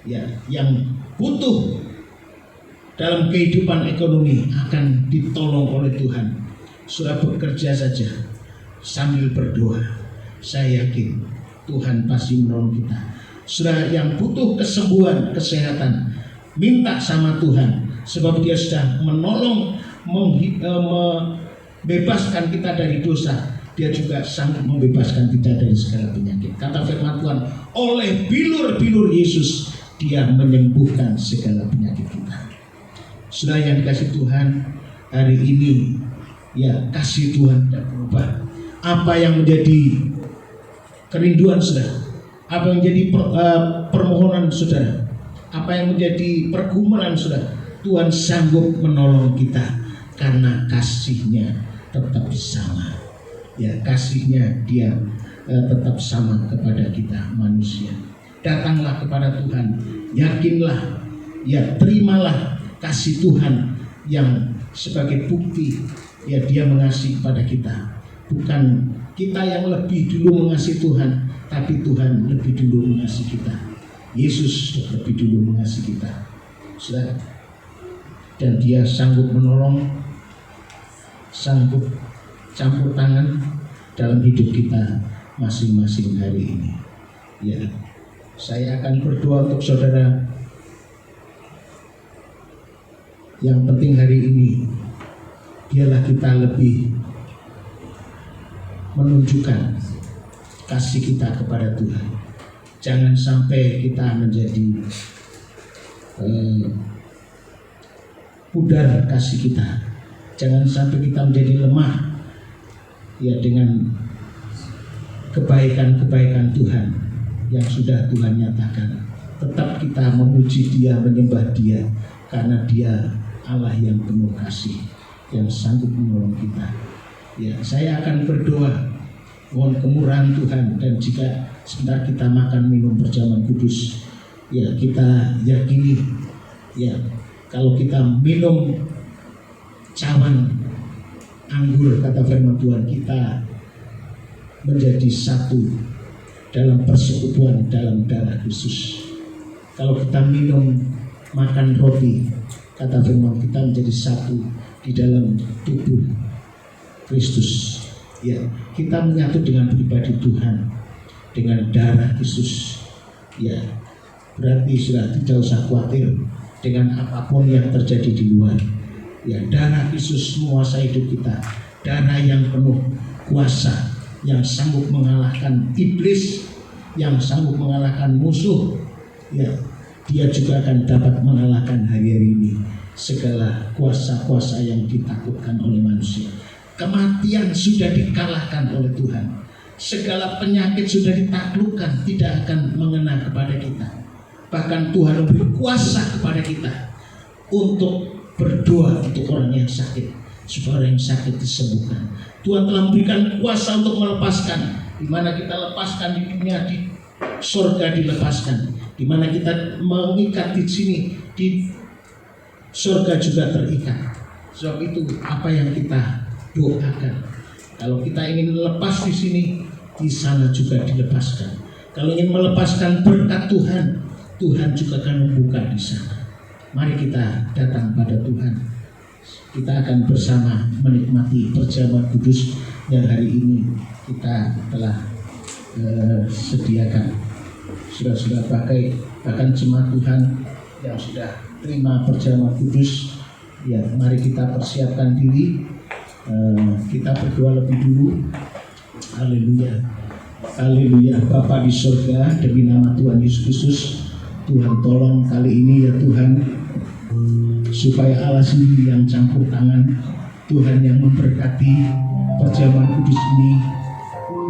Ya, yang butuh dalam kehidupan ekonomi akan ditolong oleh Tuhan. Sudah bekerja saja sambil berdoa, saya yakin Tuhan pasti menolong kita. Sudah yang butuh kesembuhan, kesehatan, minta sama Tuhan, sebab dia sudah menolong, membebaskan kita dari dosa. Dia juga sanggup membebaskan kita dari segala penyakit. Kata firman Tuhan, oleh bilur-bilur Yesus Dia menyembuhkan segala penyakit kita. Saudara yang dikasih Tuhan, hari ini ya kasih Tuhan tidak berubah. Apa yang menjadi kerinduan saudara, apa yang menjadi permohonan saudara, apa yang menjadi pergumulan saudara, Tuhan sanggup menolong kita karena kasih-Nya tetap sama. Ya, kasih-Nya Dia tetap sama kepada kita manusia. Datanglah kepada Tuhan, yakinlah, ya terimalah kasih Tuhan yang sebagai bukti ya Dia mengasihi kepada kita. Bukan kita yang lebih dulu mengasihi Tuhan, tapi Tuhan lebih dulu mengasihi kita. Yesus lebih dulu mengasihi kita, saudara. Dan Dia sanggup menolong, sanggup campur tangan dalam hidup kita masing-masing hari ini. Ya, saya akan berdoa untuk saudara. Yang penting hari ini, biarlah kita lebih menunjukkan kasih kita kepada Tuhan. Jangan sampai kita menjadi pudar kasih kita. Jangan sampai kita menjadi lemah ya dengan kebaikan-kebaikan Tuhan yang sudah Tuhan nyatakan. Tetap kita memuji Dia, menyembah Dia, karena Dia Allah yang penuh kasih, yang sanggup menolong kita. Ya, saya akan berdoa mohon kemurahan Tuhan, dan jika sebentar kita makan minum perjamuan kudus, ya kita yakini ya kalau kita minum cawan anggur, kata firman Tuhan, kita menjadi satu dalam persekutuan dalam darah Kristus. Kalau kita minum makan roti, kata firman, kita menjadi satu di dalam tubuh Kristus. Ya, kita menyatu dengan pribadi Tuhan dengan darah Kristus. Ya, berarti sudah tidak usah khawatir dengan apapun yang terjadi di luar. Ya, darah Kristus menguasai hidup kita. Darah yang penuh kuasa, yang sanggup mengalahkan iblis, yang sanggup mengalahkan musuh. Ya, Dia juga akan dapat mengalahkan hari-hari ini segala kuasa-kuasa yang ditakutkan oleh manusia. Kematian sudah dikalahkan oleh Tuhan. Segala penyakit sudah ditaklukkan, tidak akan mengena kepada kita. Bahkan Tuhan memberi kuasa kepada kita untuk berdoa untuk orang yang sakit, supaya orang yang sakit disembuhkan. Tuhan telah memberikan kuasa untuk melepaskan. Di mana kita lepaskan di dunia, di surga dilepaskan. Di mana kita mengikat di sini, di surga juga terikat. Sebab itu apa yang kita doakan. Kalau kita ingin lepas di sini, di sana juga dilepaskan. Kalau ingin melepaskan berkat Tuhan, Tuhan juga akan membuka di sana. Mari kita datang pada Tuhan. Kita akan bersama menikmati perjamuan kudus yang hari ini kita telah sediakan. Sudah bahkan jemaat Tuhan yang sudah terima perjamuan kudus, ya mari kita persiapkan diri. Kita berdoa lebih dulu. Haleluya, haleluya. Bapa di surga, demi nama Tuhan Yesus Kristus, Tuhan tolong kali ini ya Tuhan, supaya Allah sendiri yang campur tangan, Tuhan yang memberkati perjamuan kudus ini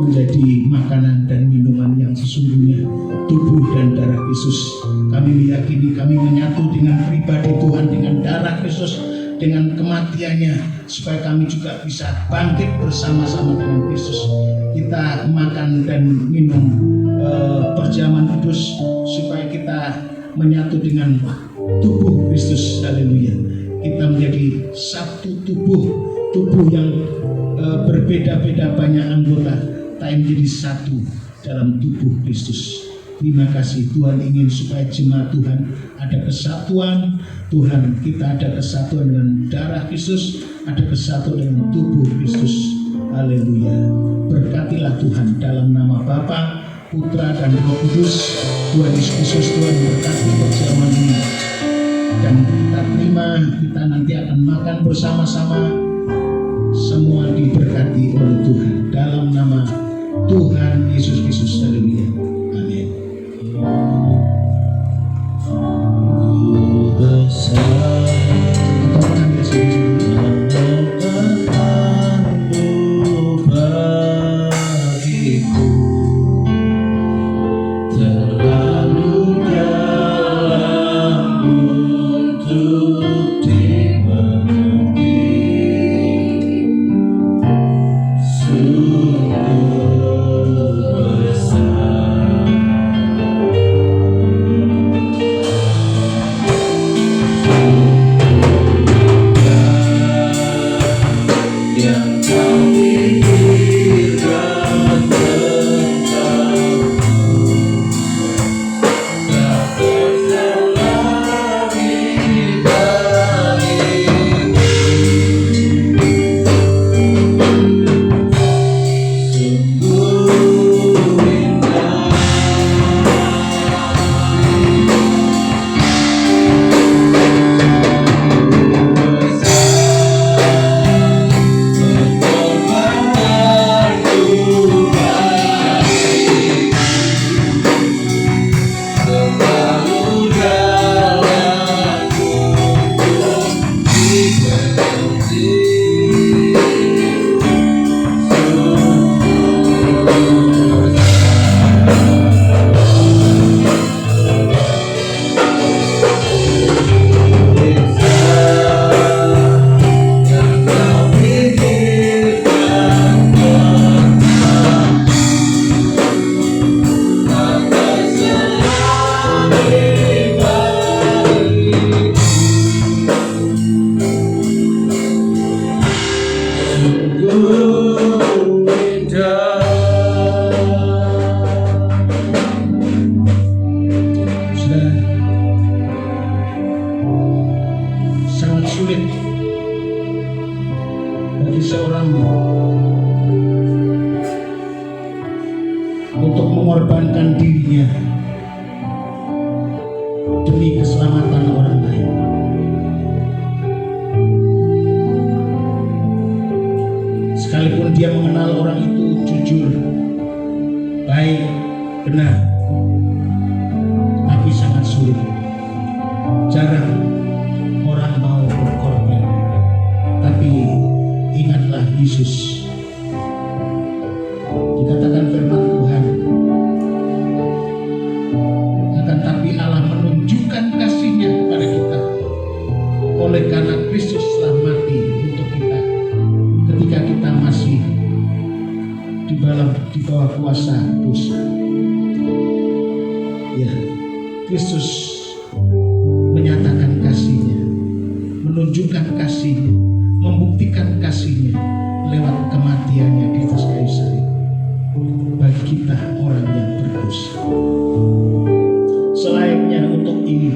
menjadi makanan dan minuman yang sesungguhnya tubuh dan darah Kristus. Kami meyakini kami menyatu dengan pribadi Tuhan, dengan darah Kristus, dengan kematiannya, supaya kami juga bisa bangkit bersama-sama dengan Kristus. Kita makan dan minum perjamuan kudus supaya kita menyatu dengan tubuh Kristus. Haleluya. Kita menjadi satu tubuh yang berbeda-beda banyak anggota, tapi menjadi satu dalam tubuh Kristus. Terima kasih Tuhan, ingin supaya jemaat Tuhan ada kesatuan. Tuhan, kita ada kesatuan dengan darah Kristus, ada kesatuan dengan tubuh Kristus. Haleluya. Berkatilah Tuhan dalam nama Bapa, Putra dan Roh Kudus. Tuhan Yesus Kristus, Tuhan berkati perjamuan ini. Dan kita terima, kita nanti akan makan bersama-sama semua diberkati oleh Tuhan dalam nama Tuhan Yesus Kristus. Haleluya. Amin. Untuk mengorbankan dirinya demi keselamatan orang lain. Sekalipun dia mengenal orang itu jujur, baik, benar, tapi sangat sulit. Jarang orang mau berkorban. Tapi ingatlah Yesus. Dikatakan firman Tuhan, akan tapi Allah menunjukkan kasih-Nya kepada kita oleh karena Kristus telah mati untuk kita ketika kita masih di bawah kuasa dosa. Ya, Kristus menyatakan kasih-Nya, menunjukkan kasih-Nya, membuktikan kasih-Nya lewat kematian-Nya di atas kayu salib bagi kita orang yang berdosa. Selayaknya untuk ini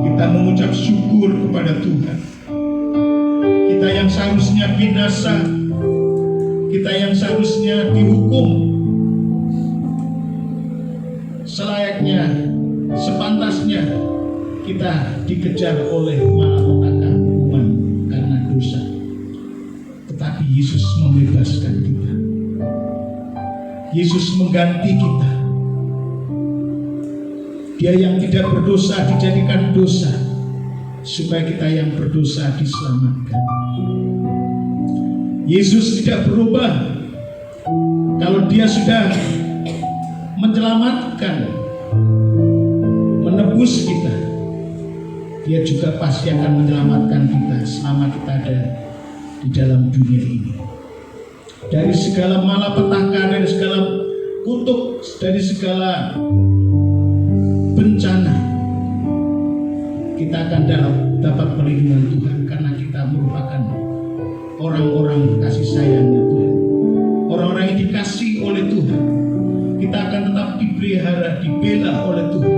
kita mengucap syukur kepada Tuhan. Kita yang seharusnya binasa, kita yang seharusnya dihukum, selayaknya, sepantasnya kita dikejar oleh malapetaka hukuman karena dosa. Tetapi Yesus membebaskan kita. Yesus mengganti kita. Dia yang tidak berdosa dijadikan dosa supaya kita yang berdosa diselamatkan. Yesus tidak berubah. Kalau Dia sudah menyelamatkan, menebus kita, Dia juga pasti akan menyelamatkan kita selama kita ada di dalam dunia ini. Dari segala malapetaka, dari segala kutuk, dari segala bencana, kita akan dapat perlindungan Tuhan karena kita merupakan orang-orang kasih sayangnya Tuhan, orang-orang yang dikasih oleh Tuhan. Kita akan tetap dipelihara, dibela oleh Tuhan,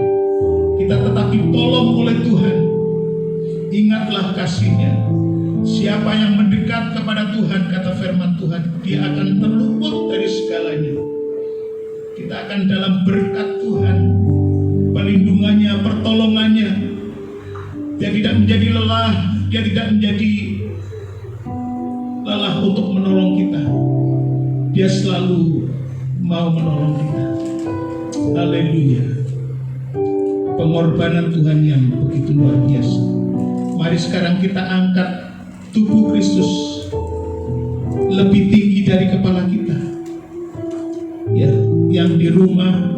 kita tetap ditolong oleh Tuhan. Ingatlah kasih-Nya. Siapa yang mendekat kepada Tuhan, kata firman Tuhan, dia akan terluput dari segalanya. Kita akan dalam berkat Tuhan, perlindungannya, pertolongannya. Dia tidak menjadi lelah, dia tidak menjadi lelah lelah untuk menolong kita, Dia selalu mau menolong kita. Haleluya. Pengorbanan Tuhan yang begitu luar biasa. Mari sekarang kita angkat tubuh Kristus lebih tinggi dari kepala kita. Ya, yang di rumah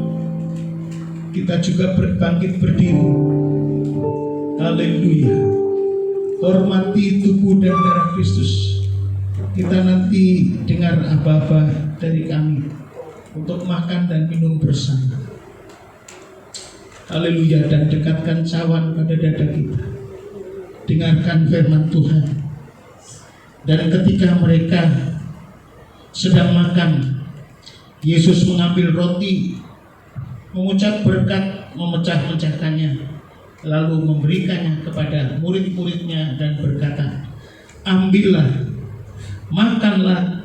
kita juga bangkit berdiri. Haleluya. Hormati tubuh dan darah Kristus. Kita nanti dengar aba-aba dari kami untuk makan dan minum bersama. Haleluya. Dan dekatkan cawan pada dada kita. Dengarkan firman Tuhan. Dan ketika mereka sedang makan, Yesus mengambil roti, mengucap berkat, memecah-mecahkannya, lalu memberikannya kepada murid-muridnya dan berkata, ambillah, makanlah,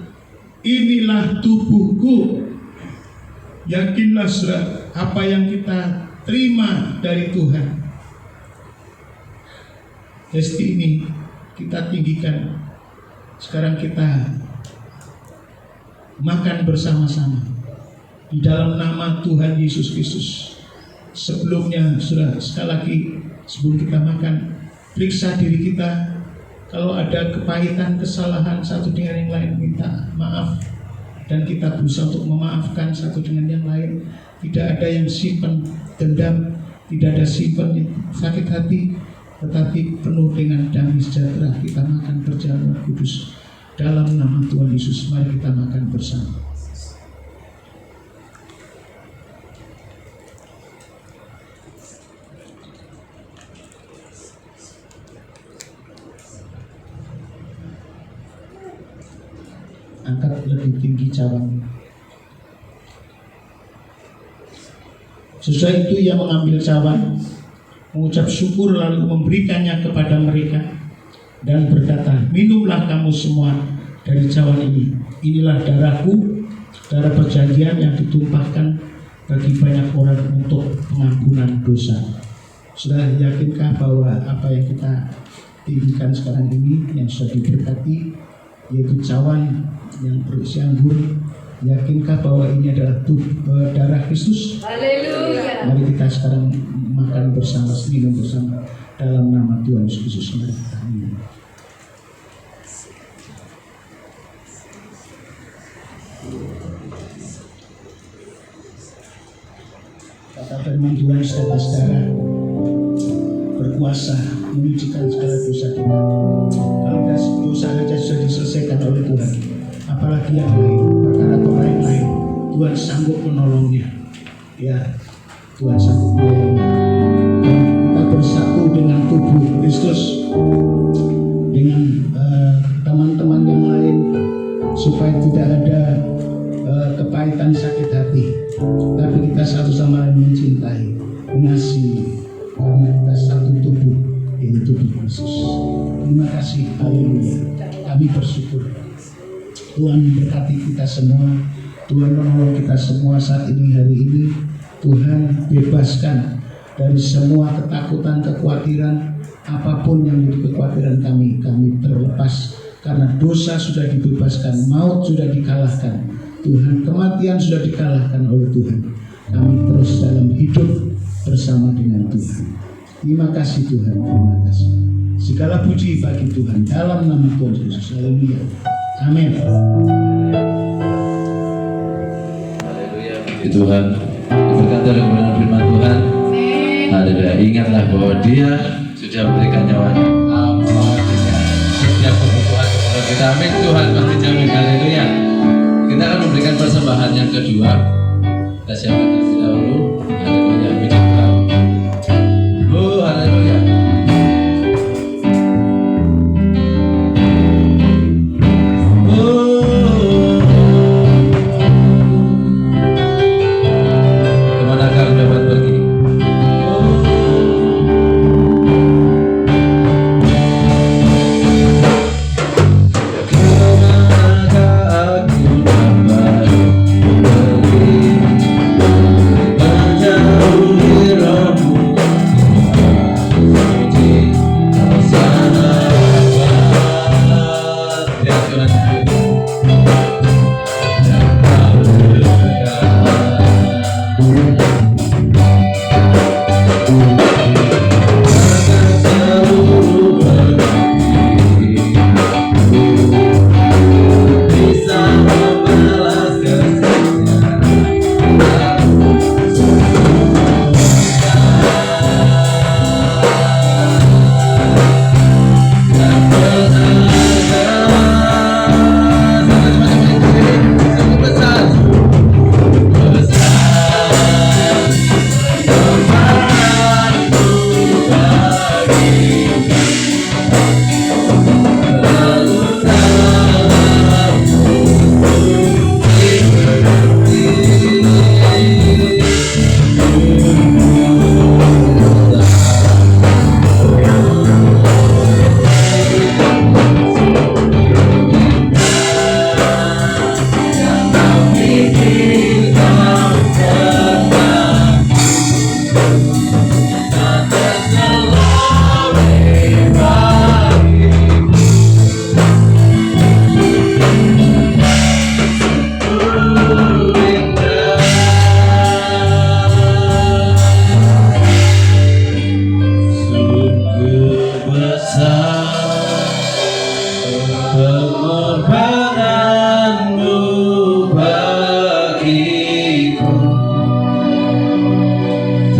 inilah tubuhku. Yakinlah saudara, apa yang kita terima dari Tuhan, pasti ini kita tinggikan. Sekarang kita makan bersama-sama di dalam nama Tuhan Yesus Kristus. Sebelumnya, sudah sekali lagi sebelum kita makan, periksa diri kita. Kalau ada kepahitan, kesalahan satu dengan yang lain, minta maaf. Dan kita berusaha untuk memaafkan satu dengan yang lain. Tidak ada yang simpan dendam, tidak ada simpan sakit hati, tetapi penuh dengan damai sejahtera. Kita makan perjamuan kudus dalam nama Tuhan Yesus. Mari kita makan bersama. Angkat lebih tinggi cawan. Sesudah itu ia mengambil cawan, mengucap syukur, lalu memberikannya kepada mereka dan berkata, minumlah kamu semua dari cawan ini. Inilah darahku, darah perjanjian yang ditumpahkan bagi banyak orang untuk pengampunan dosa. Sudah yakinkah bahwa apa yang kita tinggikan sekarang ini yang sudah diberkati, yaitu cawan yang berisi anggur, yakinkah bahwa ini adalah darah Kristus? Haleluya. Mari kita sekarang makan bersama, minum bersama dalam nama Tuhan Yesus Kristus. Mari kita minum. Kata firman Tuhan, saudara-saudara, berkuasa menyucikan segala dosa kita. Kalau dosa saja sudah diselesaikan oleh Tuhan, apalagi yang lain, perkara lain, Tuhan sanggup menolongnya. Ya, Tuhan sanggup menolongnya. Kita bersatu dengan tubuh Kristus, dengan teman-teman yang lain, supaya tidak ada kepahitan, sakit hati, tapi kita satu sama lain mencintai, mengasihi, karena kita satu tubuh, yaitu tubuh Kristus. Terima kasih, haleluya. Kami bersyukur Tuhan memberkati kita semua. Tuhan menolong kita semua saat ini, hari ini. Tuhan bebaskan dari semua ketakutan, kekhawatiran, apapun yang menjadi kekhawatiran kami terlepas. Karena dosa sudah dibebaskan, maut sudah dikalahkan, Tuhan, kematian sudah dikalahkan oleh Tuhan. Kami terus dalam hidup bersama dengan Tuhan. Terima kasih Tuhan, terima kasih. Segala puji bagi Tuhan dalam nama Tuhan Yesus. Haleluya. Amin. Haleluya, puji Tuhan. Berkata oleh kebenaran firman Tuhan. Haleluya. Ingatlah bahwa Dia sudah memberikan nyawanya. Setiap kebutuhan kepada kita. Amin. Tuhan pasti jamin. Haleluya. Kita akan memberikan persembahan yang kedua. Kita siapkan terlebih dahulu. Haleluya, puji Tuhan. Oh, haleluya. Kemanakah aku dapat pergi?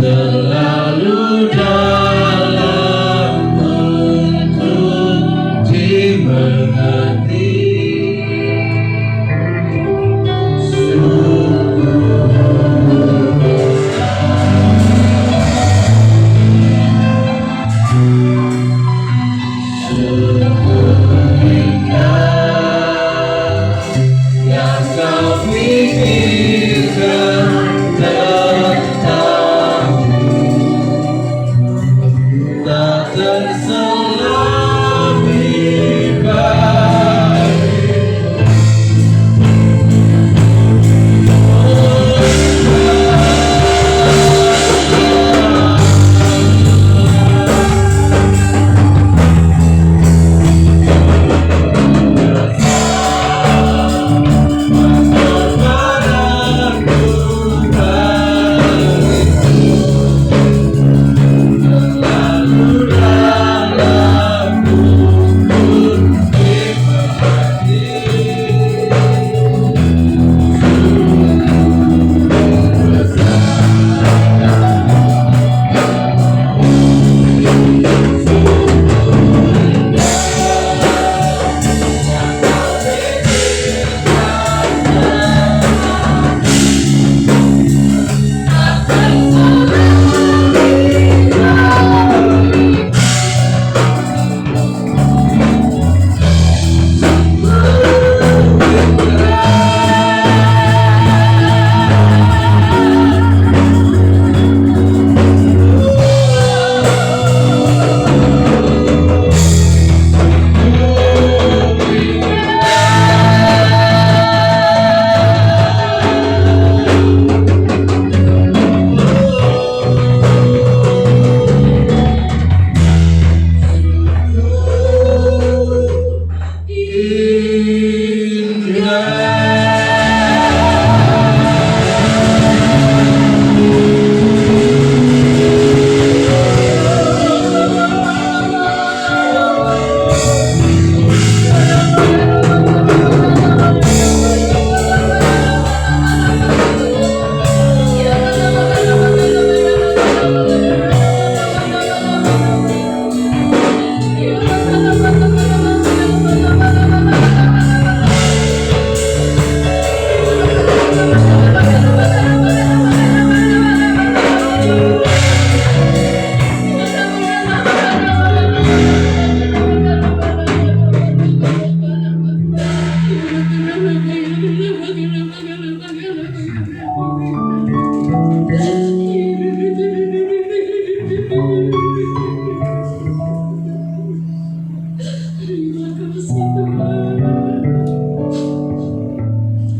terlalu dalam untuk dimengerti. Yang kau pikirkan tentangku tak terselami baik.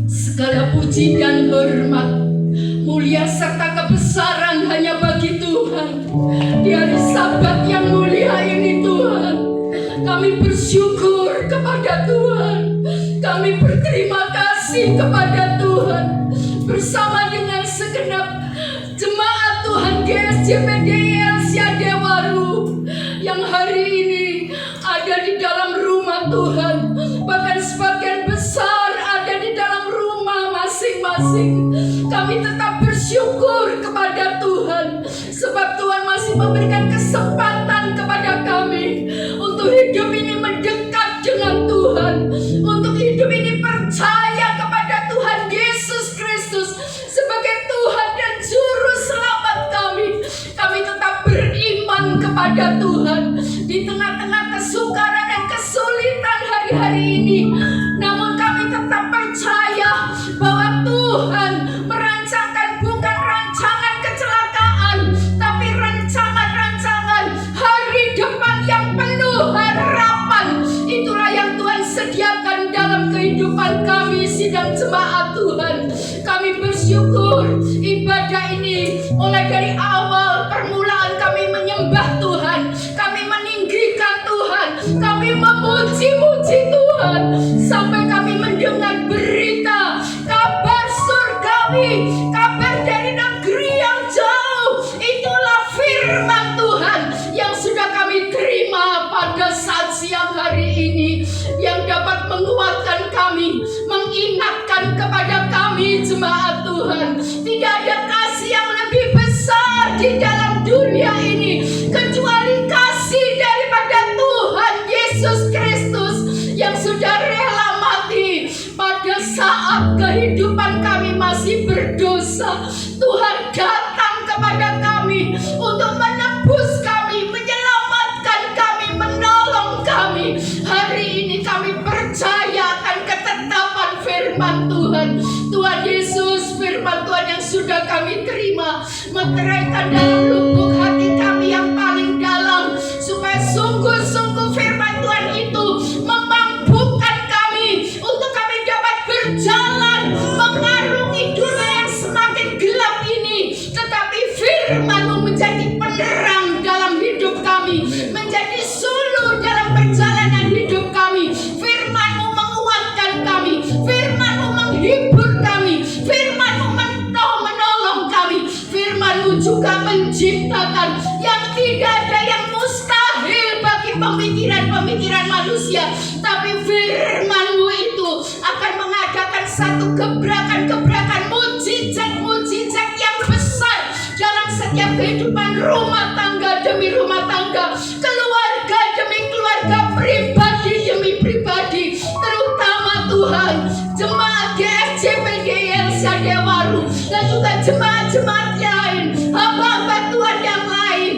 Segala puji dan hormat, mulia serta kebesaran hanya bagi Tuhan. Di hari Sabat yang mulia ini Tuhan, kami bersyukur kepada Tuhan. Kami berterima kasih kepada Tuhan. Bersama dengan segenap jemaat Tuhan GSJPDI Siadewaru yang hari ini ada di dalam rumah Tuhan. Bahkan sebagian besar ada di dalam rumah masing-masing. Kami tetap bersyukur kepada Tuhan, sebab Tuhan masih memberikan kesempatan kepada kami untuk hidup ini mendekat dengan Tuhan, untuk hidup ini percaya kepada Tuhan Yesus Kristus sebagai Tuhan dan Juru Selamat kami. Kami tetap beriman kepada Tuhan di tengah-tengah kesukaran dan kesulitan hari-hari ini. Namun kami tetap percaya bahwa Tuhan merancangkan bukan rancangan kecelakaan, tapi rancangan-rancangan hari depan yang penuh harapan. Itulah yang Tuhan sediakan dalam kehidupan kami sidang jemaat Tuhan. Kami bersyukur ibadah ini mulai dari awal permulaan kami menyembah Tuhan, kami meninggikan Tuhan, kami memuji-muji Tuhan, sampai kami mendengar berita kabar surgawi, kabar dari negeri yang jauh. Itulah firman Tuhan yang sudah kami terima pada saat siang hari ini, yang dapat menguatkan kami, mengingatkan kepada kami jemaat Tuhan, tidak ada kasih yang lebih besar di kuasa Tuhan datang kepada kami untuk menebus kami, menyelamatkan kami, menolong kami. Hari ini kami percaya akan ketetapan firman Tuhan. Tuhan Yesus, firman Tuhan yang sudah kami terima meteraikan dalam lubuk hati kami yang paling dalam, supaya sungguh-sungguh firman Tuhan itu memampukan kami untuk kami dapat berjalan mengarungi dunia yang semakin gelap ini. Tetapi firman-Mu menjadi penerang dalam hidup kami, menjadi suluh dalam perjalanan hidup kami. Firman-Mu menguatkan kami, firman-Mu menghibur kami, firman-Mu menolong kami, firman-Mu juga menciptakan yang tidak ada yang mustahil bagi pemikiran-pemikiran manusia. Tapi firman-Mu itu akan mengadakan satu gebrakan-gebrakan, mujizat-mujizat yang besar dalam setiap kehidupan rumah tangga demi rumah tangga, keluarga demi keluarga, pribadi demi pribadi. Terutama Tuhan, jemaat GFC PGIL Sadewaru dan juga jemaat-jemaat lain, hamba-hamba Tuhan yang lain,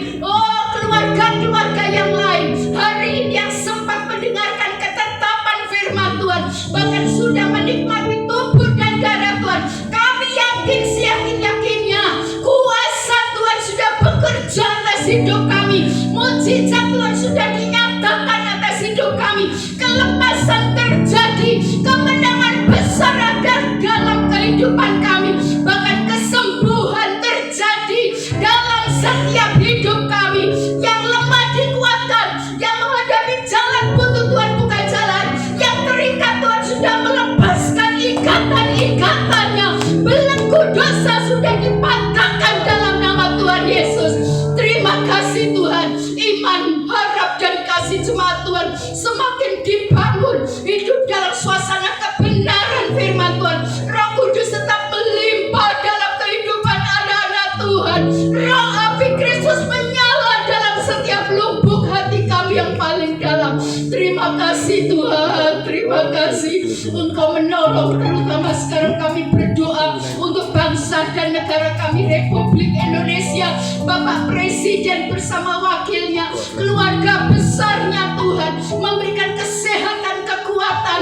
keluarga-keluarga yang lain, hari ini yang sempat mendengarkan ketetapan firman Tuhan, bahkan sudah menikmati tubuh dan darah Tuhan. Kami yakin, seyakin-yakinnya kuasa Tuhan sudah bekerja atas hidup kami, mujizat Tuhan sudah dinyatakan atas hidup kami, kelepasan terjadi, kemenangan besar ada dalam kehidupan kami, bahkan kesembuhan terjadi dalam setiap hidup kami. Yang lemah dikuatkan, yang menghadapi jalan buntu Tuhan buka jalan, yang terikat Tuhan sudah melepaskan ikatan-ikatannya, belenggu dosa sudah dipatahkan dalam nama Tuhan Yesus. Terima kasih Tuhan, iman, harap dan kasih jemaat Tuhan semakin dibangun, hidup dalam suasana kebenaran firman Tuhan. Roh Kudus tetap melimpah dalam kehidupan anak-anak Tuhan. Roh api Kristus menyala dalam setiap lubuk hati kami yang paling dalam. Terima kasih Tuhan, terima kasih Engkau menolong. Terutama sekarang kami berdoa untuk bangsa dan negara kami, Republik Indonesia, Bapak Presiden bersama wakilnya, keluarga besarnya Tuhan, memberikan kesehatan, kekuatan,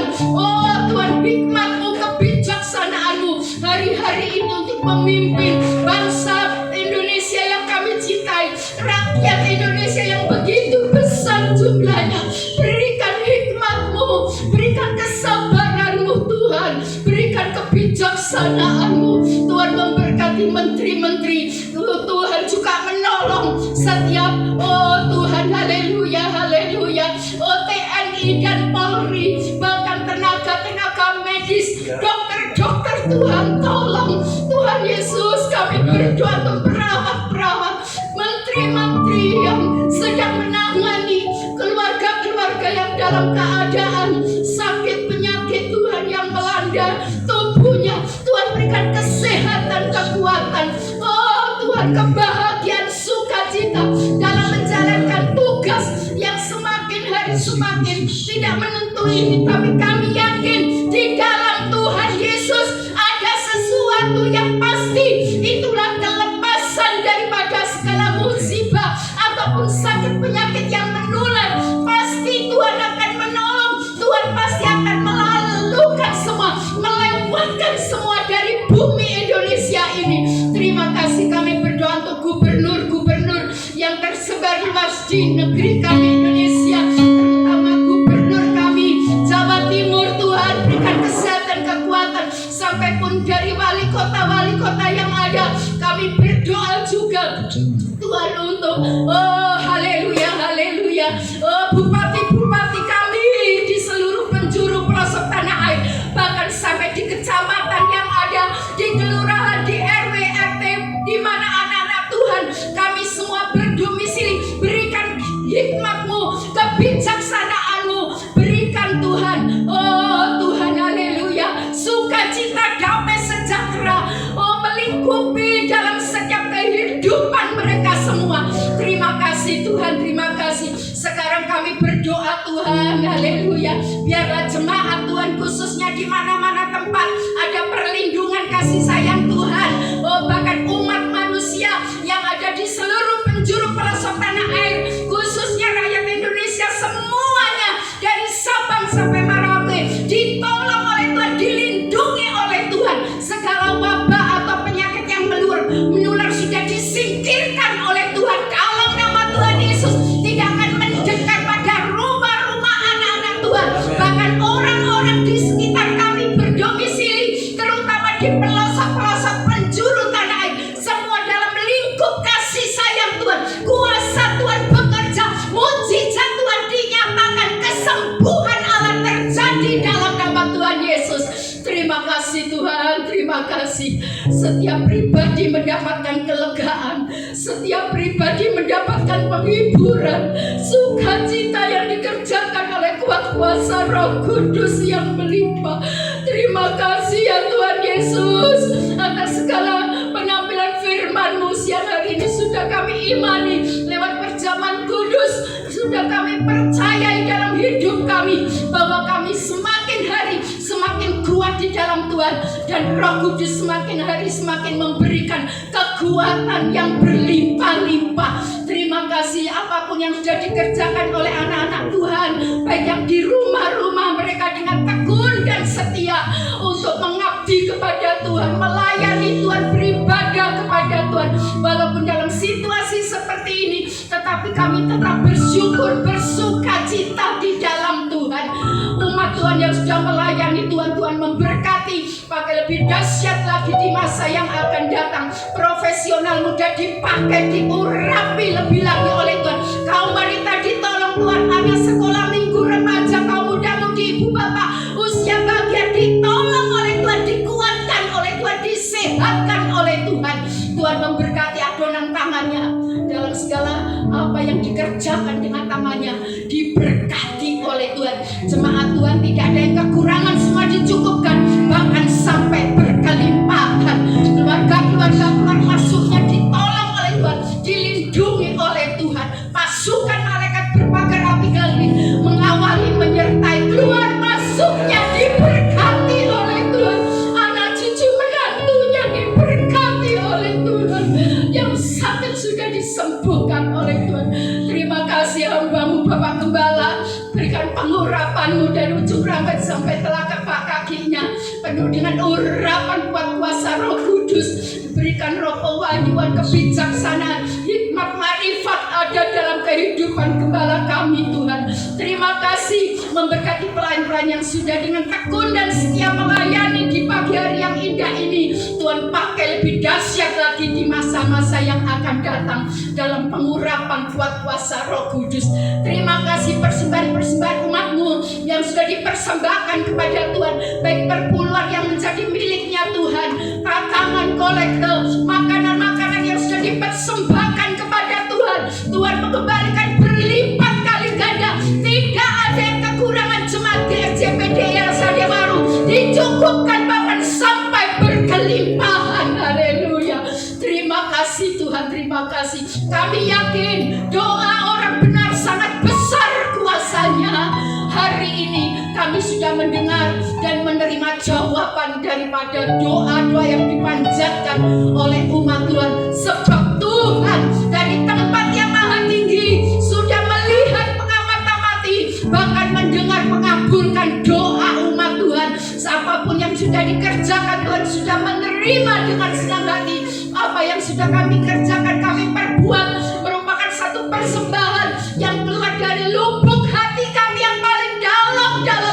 Tuhan, hikmat-Mu, kebijaksanaan-Mu hari-hari ini untuk memimpin bangsa Indonesia yang kami cintai, rakyat Indonesia yang begitu besar jumlahnya. Berikan hikmat-Mu, berikan kesabaran-Mu Tuhan, berikan kebijaksanaan-Mu Tuhan, memberkati menteri-menteri Tuhan, juga menolong setiap Tuhan, haleluya, haleluya, TNI dan Polri, bahkan tenaga-tenaga medis, dokter-dokter Tuhan, tolong Tuhan Yesus, kami berdoa untuk perawat-perawat, menteri-menteri yang sedang menangani keluarga-keluarga yang dalam keadaan sakit penyakit Tuhan yang melanda tubuhnya. Tuhan berikan kesehatan, kekuatan, Tuhan, kebahagiaan, sukacita dalam menjalankan tugas yang semakin hari semakin tidak menentu ini. Tapi kami yakin di dalam Tuhan Yesus ada sesuatu yang pasti, itulah kelepasan daripada segala musibah ataupun sakit penyakit yang menular. Pasti Tuhan akan menolong, Tuhan pasti akan melalukan semua, melewatkan semua dari bumi Indonesia ini. Terima kasih, kami berdoa untuk gubernur-gubernur yang tersebar luas di negeri kami Indonesia, terutama gubernur kami Jawa Timur. Tuhan berikan kesehatan, kekuatan, sampai pun dari wali kota yang ada. Kami berdoa juga Tuhan untuk haleluya, haleluya, bupati-bupati kami di seluruh penjuru pelosok tanah air, bahkan sampai di kecamatan yang ada, di kelurahan, di RW, RT, di mana anak-anak Tuhan kami semua berdomisili. Berikan hikmat-Mu, kebijaksanaan-Mu, berikan Tuhan, Tuhan, haleluya, sukacita, damai sejahtera, melingkupi dalam setiap kehidupan mereka semua. Terima kasih Tuhan, terima kasih. Sekarang kami berdoa Tuhan, haleluya, biarlah jemaat Tuhan khususnya di mana-mana tempat ada perlindungan kasih sayang Tuhan, menular sudah disingkirkan oleh Tuhan. Dalam nama Tuhan Yesus tidak akan mendekat pada rumah-rumah anak-anak Tuhan. Bahkan orang-orang di sekitar kami berdomisili, terutama di pelosok-pelosok penjuru tanah air, semua dalam lingkup kasih sayang Tuhan. Kuasa Tuhan bekerja, mujizat Tuhan dinyatakan, kesembuhan Allah terjadi dalam nama Tuhan Yesus. Terima kasih Tuhan, terima kasih. Setiap pribadi mendapatkan kelegaan, setiap pribadi mendapatkan penghiburan, sukacita yang dikerjakan oleh kuat kuasa Roh Kudus yang melimpah. Terima kasih ya Tuhan Yesus atas segala penampilan firman-Mu siang hari ini sudah kami imani lewat perjamuan kudus, sudah kami percayai dalam hidup kami bahwa kami semakin hari semakin kuat di dalam Tuhan, dan Roh Kudus semakin hari semakin memberikan kekuatan yang berlimpah-limpah. Terima kasih apapun yang sudah dikerjakan oleh anak-anak Tuhan, baik yang di rumah-rumah mereka dengan tekun dan setia untuk mengabdi kepada Tuhan, melayani Tuhan, beribadah kepada Tuhan. Walaupun dalam situasi seperti ini, tetapi kami tetap bersyukur, bersukacita di dalam Tuhan. Umat Tuhan yang sudah melayani Tuhan, Tuhan memberkati, pakai lebih dahsyat lagi di masa yang akan datang. Profesional muda dipakai, diurapi lebih lagi oleh Tuhan. Kaum wanita ditolong Tuhan, anak sekolah minggu remaja, kaum muda-mudi, ibu bapak usia bahagia ditolong oleh Tuhan, dikuatkan oleh Tuhan, disehatkan oleh Tuhan. Tuhan memberkati adonan tangannya dalam segala apa yang dikerjakan dengan tangannya, diberkati oleh Tuhan. Jemaat Tuhan tidak ada yang kekurangan, semua dicukupkan, bahkan sampai berkelimpahan. Keluarga-keluarga keluar masuknya ditolong oleh Tuhan, dilindungi oleh Tuhan. Pasukan malaikat berpagar api galih mengawali, menyertai, keluar masuknya diberkati oleh Tuhan. Anak cucu menantunya diberkati oleh Tuhan. Yang sakit sudah disembuhkan oleh Tuhan. Terima kasih hamba-Mu Bapak Gembala, berikan pengurapan-Mu dari ujung rambut sampai telapak kakinya, penuh dengan urapan kuat kuasa Roh Kudus. Berikan roh pewahyuan, kebijaksanaan, hikmat, marifat ada dalam kehidupan gembala kami Tuhan. Terima kasih memberkati pelayan-pelayan yang sudah dengan tekun dan setia melayani di pagi hari yang indah ini. Tuhan pakai lebih dahsyat lagi di masa-masa yang akan datang dalam pengurapan kuat kuasa Roh Kudus. Terima kasih persembahan-persembahan umat-Mu yang sudah dipersembahkan kepada Tuhan, baik perpuluhan yang menjadi miliknya Tuhan, tatangan kolektor, makanan-makanan yang sudah dipersembahkan kepada Tuhan. Tuhan mengembalikan berlipat kali ganda. Tidak ada yang kekurangan. Jemaat GSJPDL Sadia Baru dicukupkan bahkan sampai berkelimpahan. Haleluya. Terima kasih Tuhan, terima kasih. Kami yakin doa orang benar sangat besar kuasanya. Hari ini kami sudah mendengar dan menerima jawaban daripada doa-doa yang dipanjatkan oleh umat Tuhan. Sebab Tuhan dari tempat yang maha tinggi sudah melihat, mengamati, bahkan mendengar, mengabulkan doa umat Tuhan. Apapun yang sudah dikerjakan, Tuhan sudah menerima dengan senang hati. Apa yang sudah kami kerjakan, kami perbuat merupakan satu persembahan yang keluar dari lubuk hati kami yang paling dalam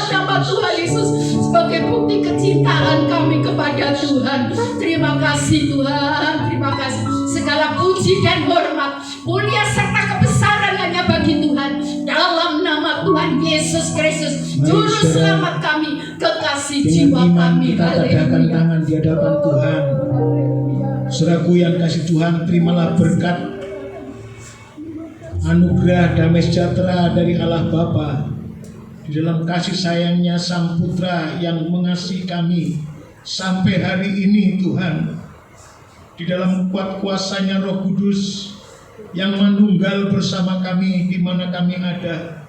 nama Tuhan Yesus, sebagai bukti kecintaan kami kepada Tuhan. Terima kasih Tuhan, terima kasih. Segala puji dan hormat, mulia serta kebesaran hanya bagi Tuhan. Dalam nama Tuhan Yesus Kristus, Juru Selamat kami, kekasih jiwa kami. Kita tegakkan tangan di hadapan Tuhan. Saudaraku yang kasih Tuhan, terimalah berkat, anugerah damai sejahtera dari Allah Bapa di dalam kasih sayangnya Sang Putra yang mengasihi kami sampai hari ini Tuhan. Di dalam kuat kuasanya Roh Kudus yang manunggal bersama kami di mana kami ada.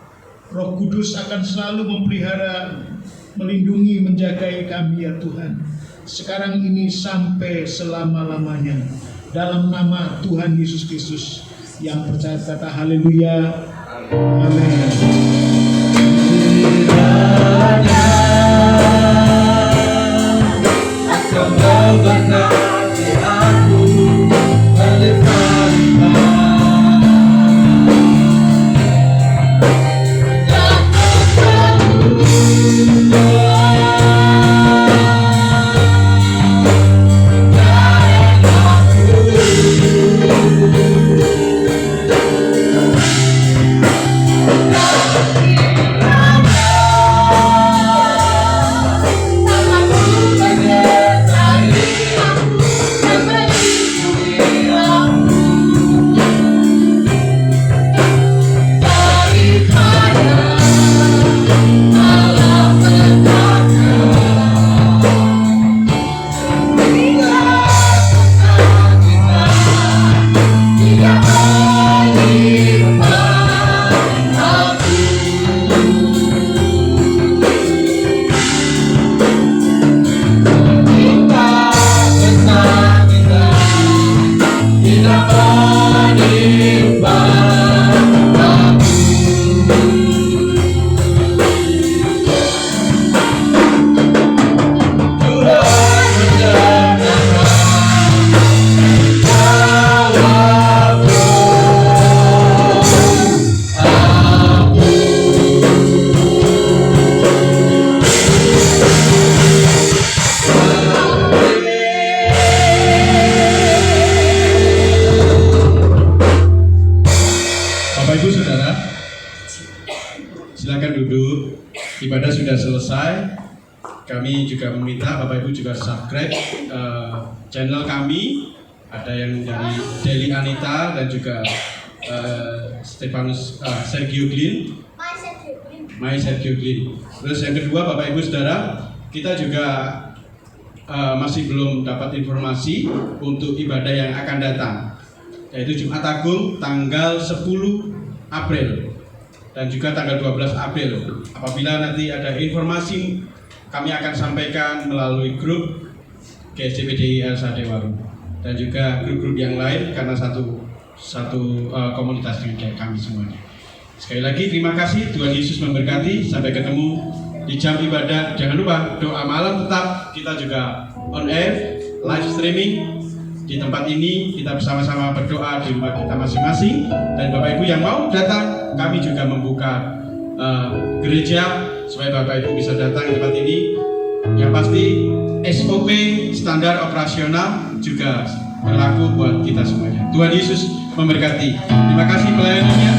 Roh Kudus akan selalu memelihara, melindungi, menjagai kami ya Tuhan. Sekarang ini sampai selama-lamanya. Dalam nama Tuhan Yesus Kristus yang percaya kata haleluya. Amin. Engkau berkati aku. kita menyembah. Bapak Ibu Saudara, silakan duduk. Ibadah sudah selesai. Kami juga meminta Bapak Ibu juga subscribe channel kami. Ada yang dari Deli Anita dan juga Stefanus Sergio Glin. Sergio Glin. Terus yang kedua Bapak Ibu Saudara, kita juga masih belum dapat informasi untuk ibadah yang akan datang, yaitu Jumat Agung tanggal 10 April dan juga tanggal 12 April. Apabila nanti ada informasi, kami akan sampaikan melalui grup GSC-PDI Elsa Dewaru dan juga grup-grup yang lain, karena satu komunitas dengan kami semuanya. Sekali lagi terima kasih, Tuhan Yesus memberkati. Sampai ketemu di jam ibadah. Jangan lupa doa malam tetap, kita juga on air live streaming. Di tempat ini kita bersama-sama berdoa di rumah kita masing-masing, dan Bapak Ibu yang mau datang, kami juga membuka gereja supaya Bapak Ibu bisa datang ke tempat ini. Yang pasti SOP standar operasional juga berlaku buat kita semuanya. Tuhan Yesus memberkati. Terima kasih pelayanannya.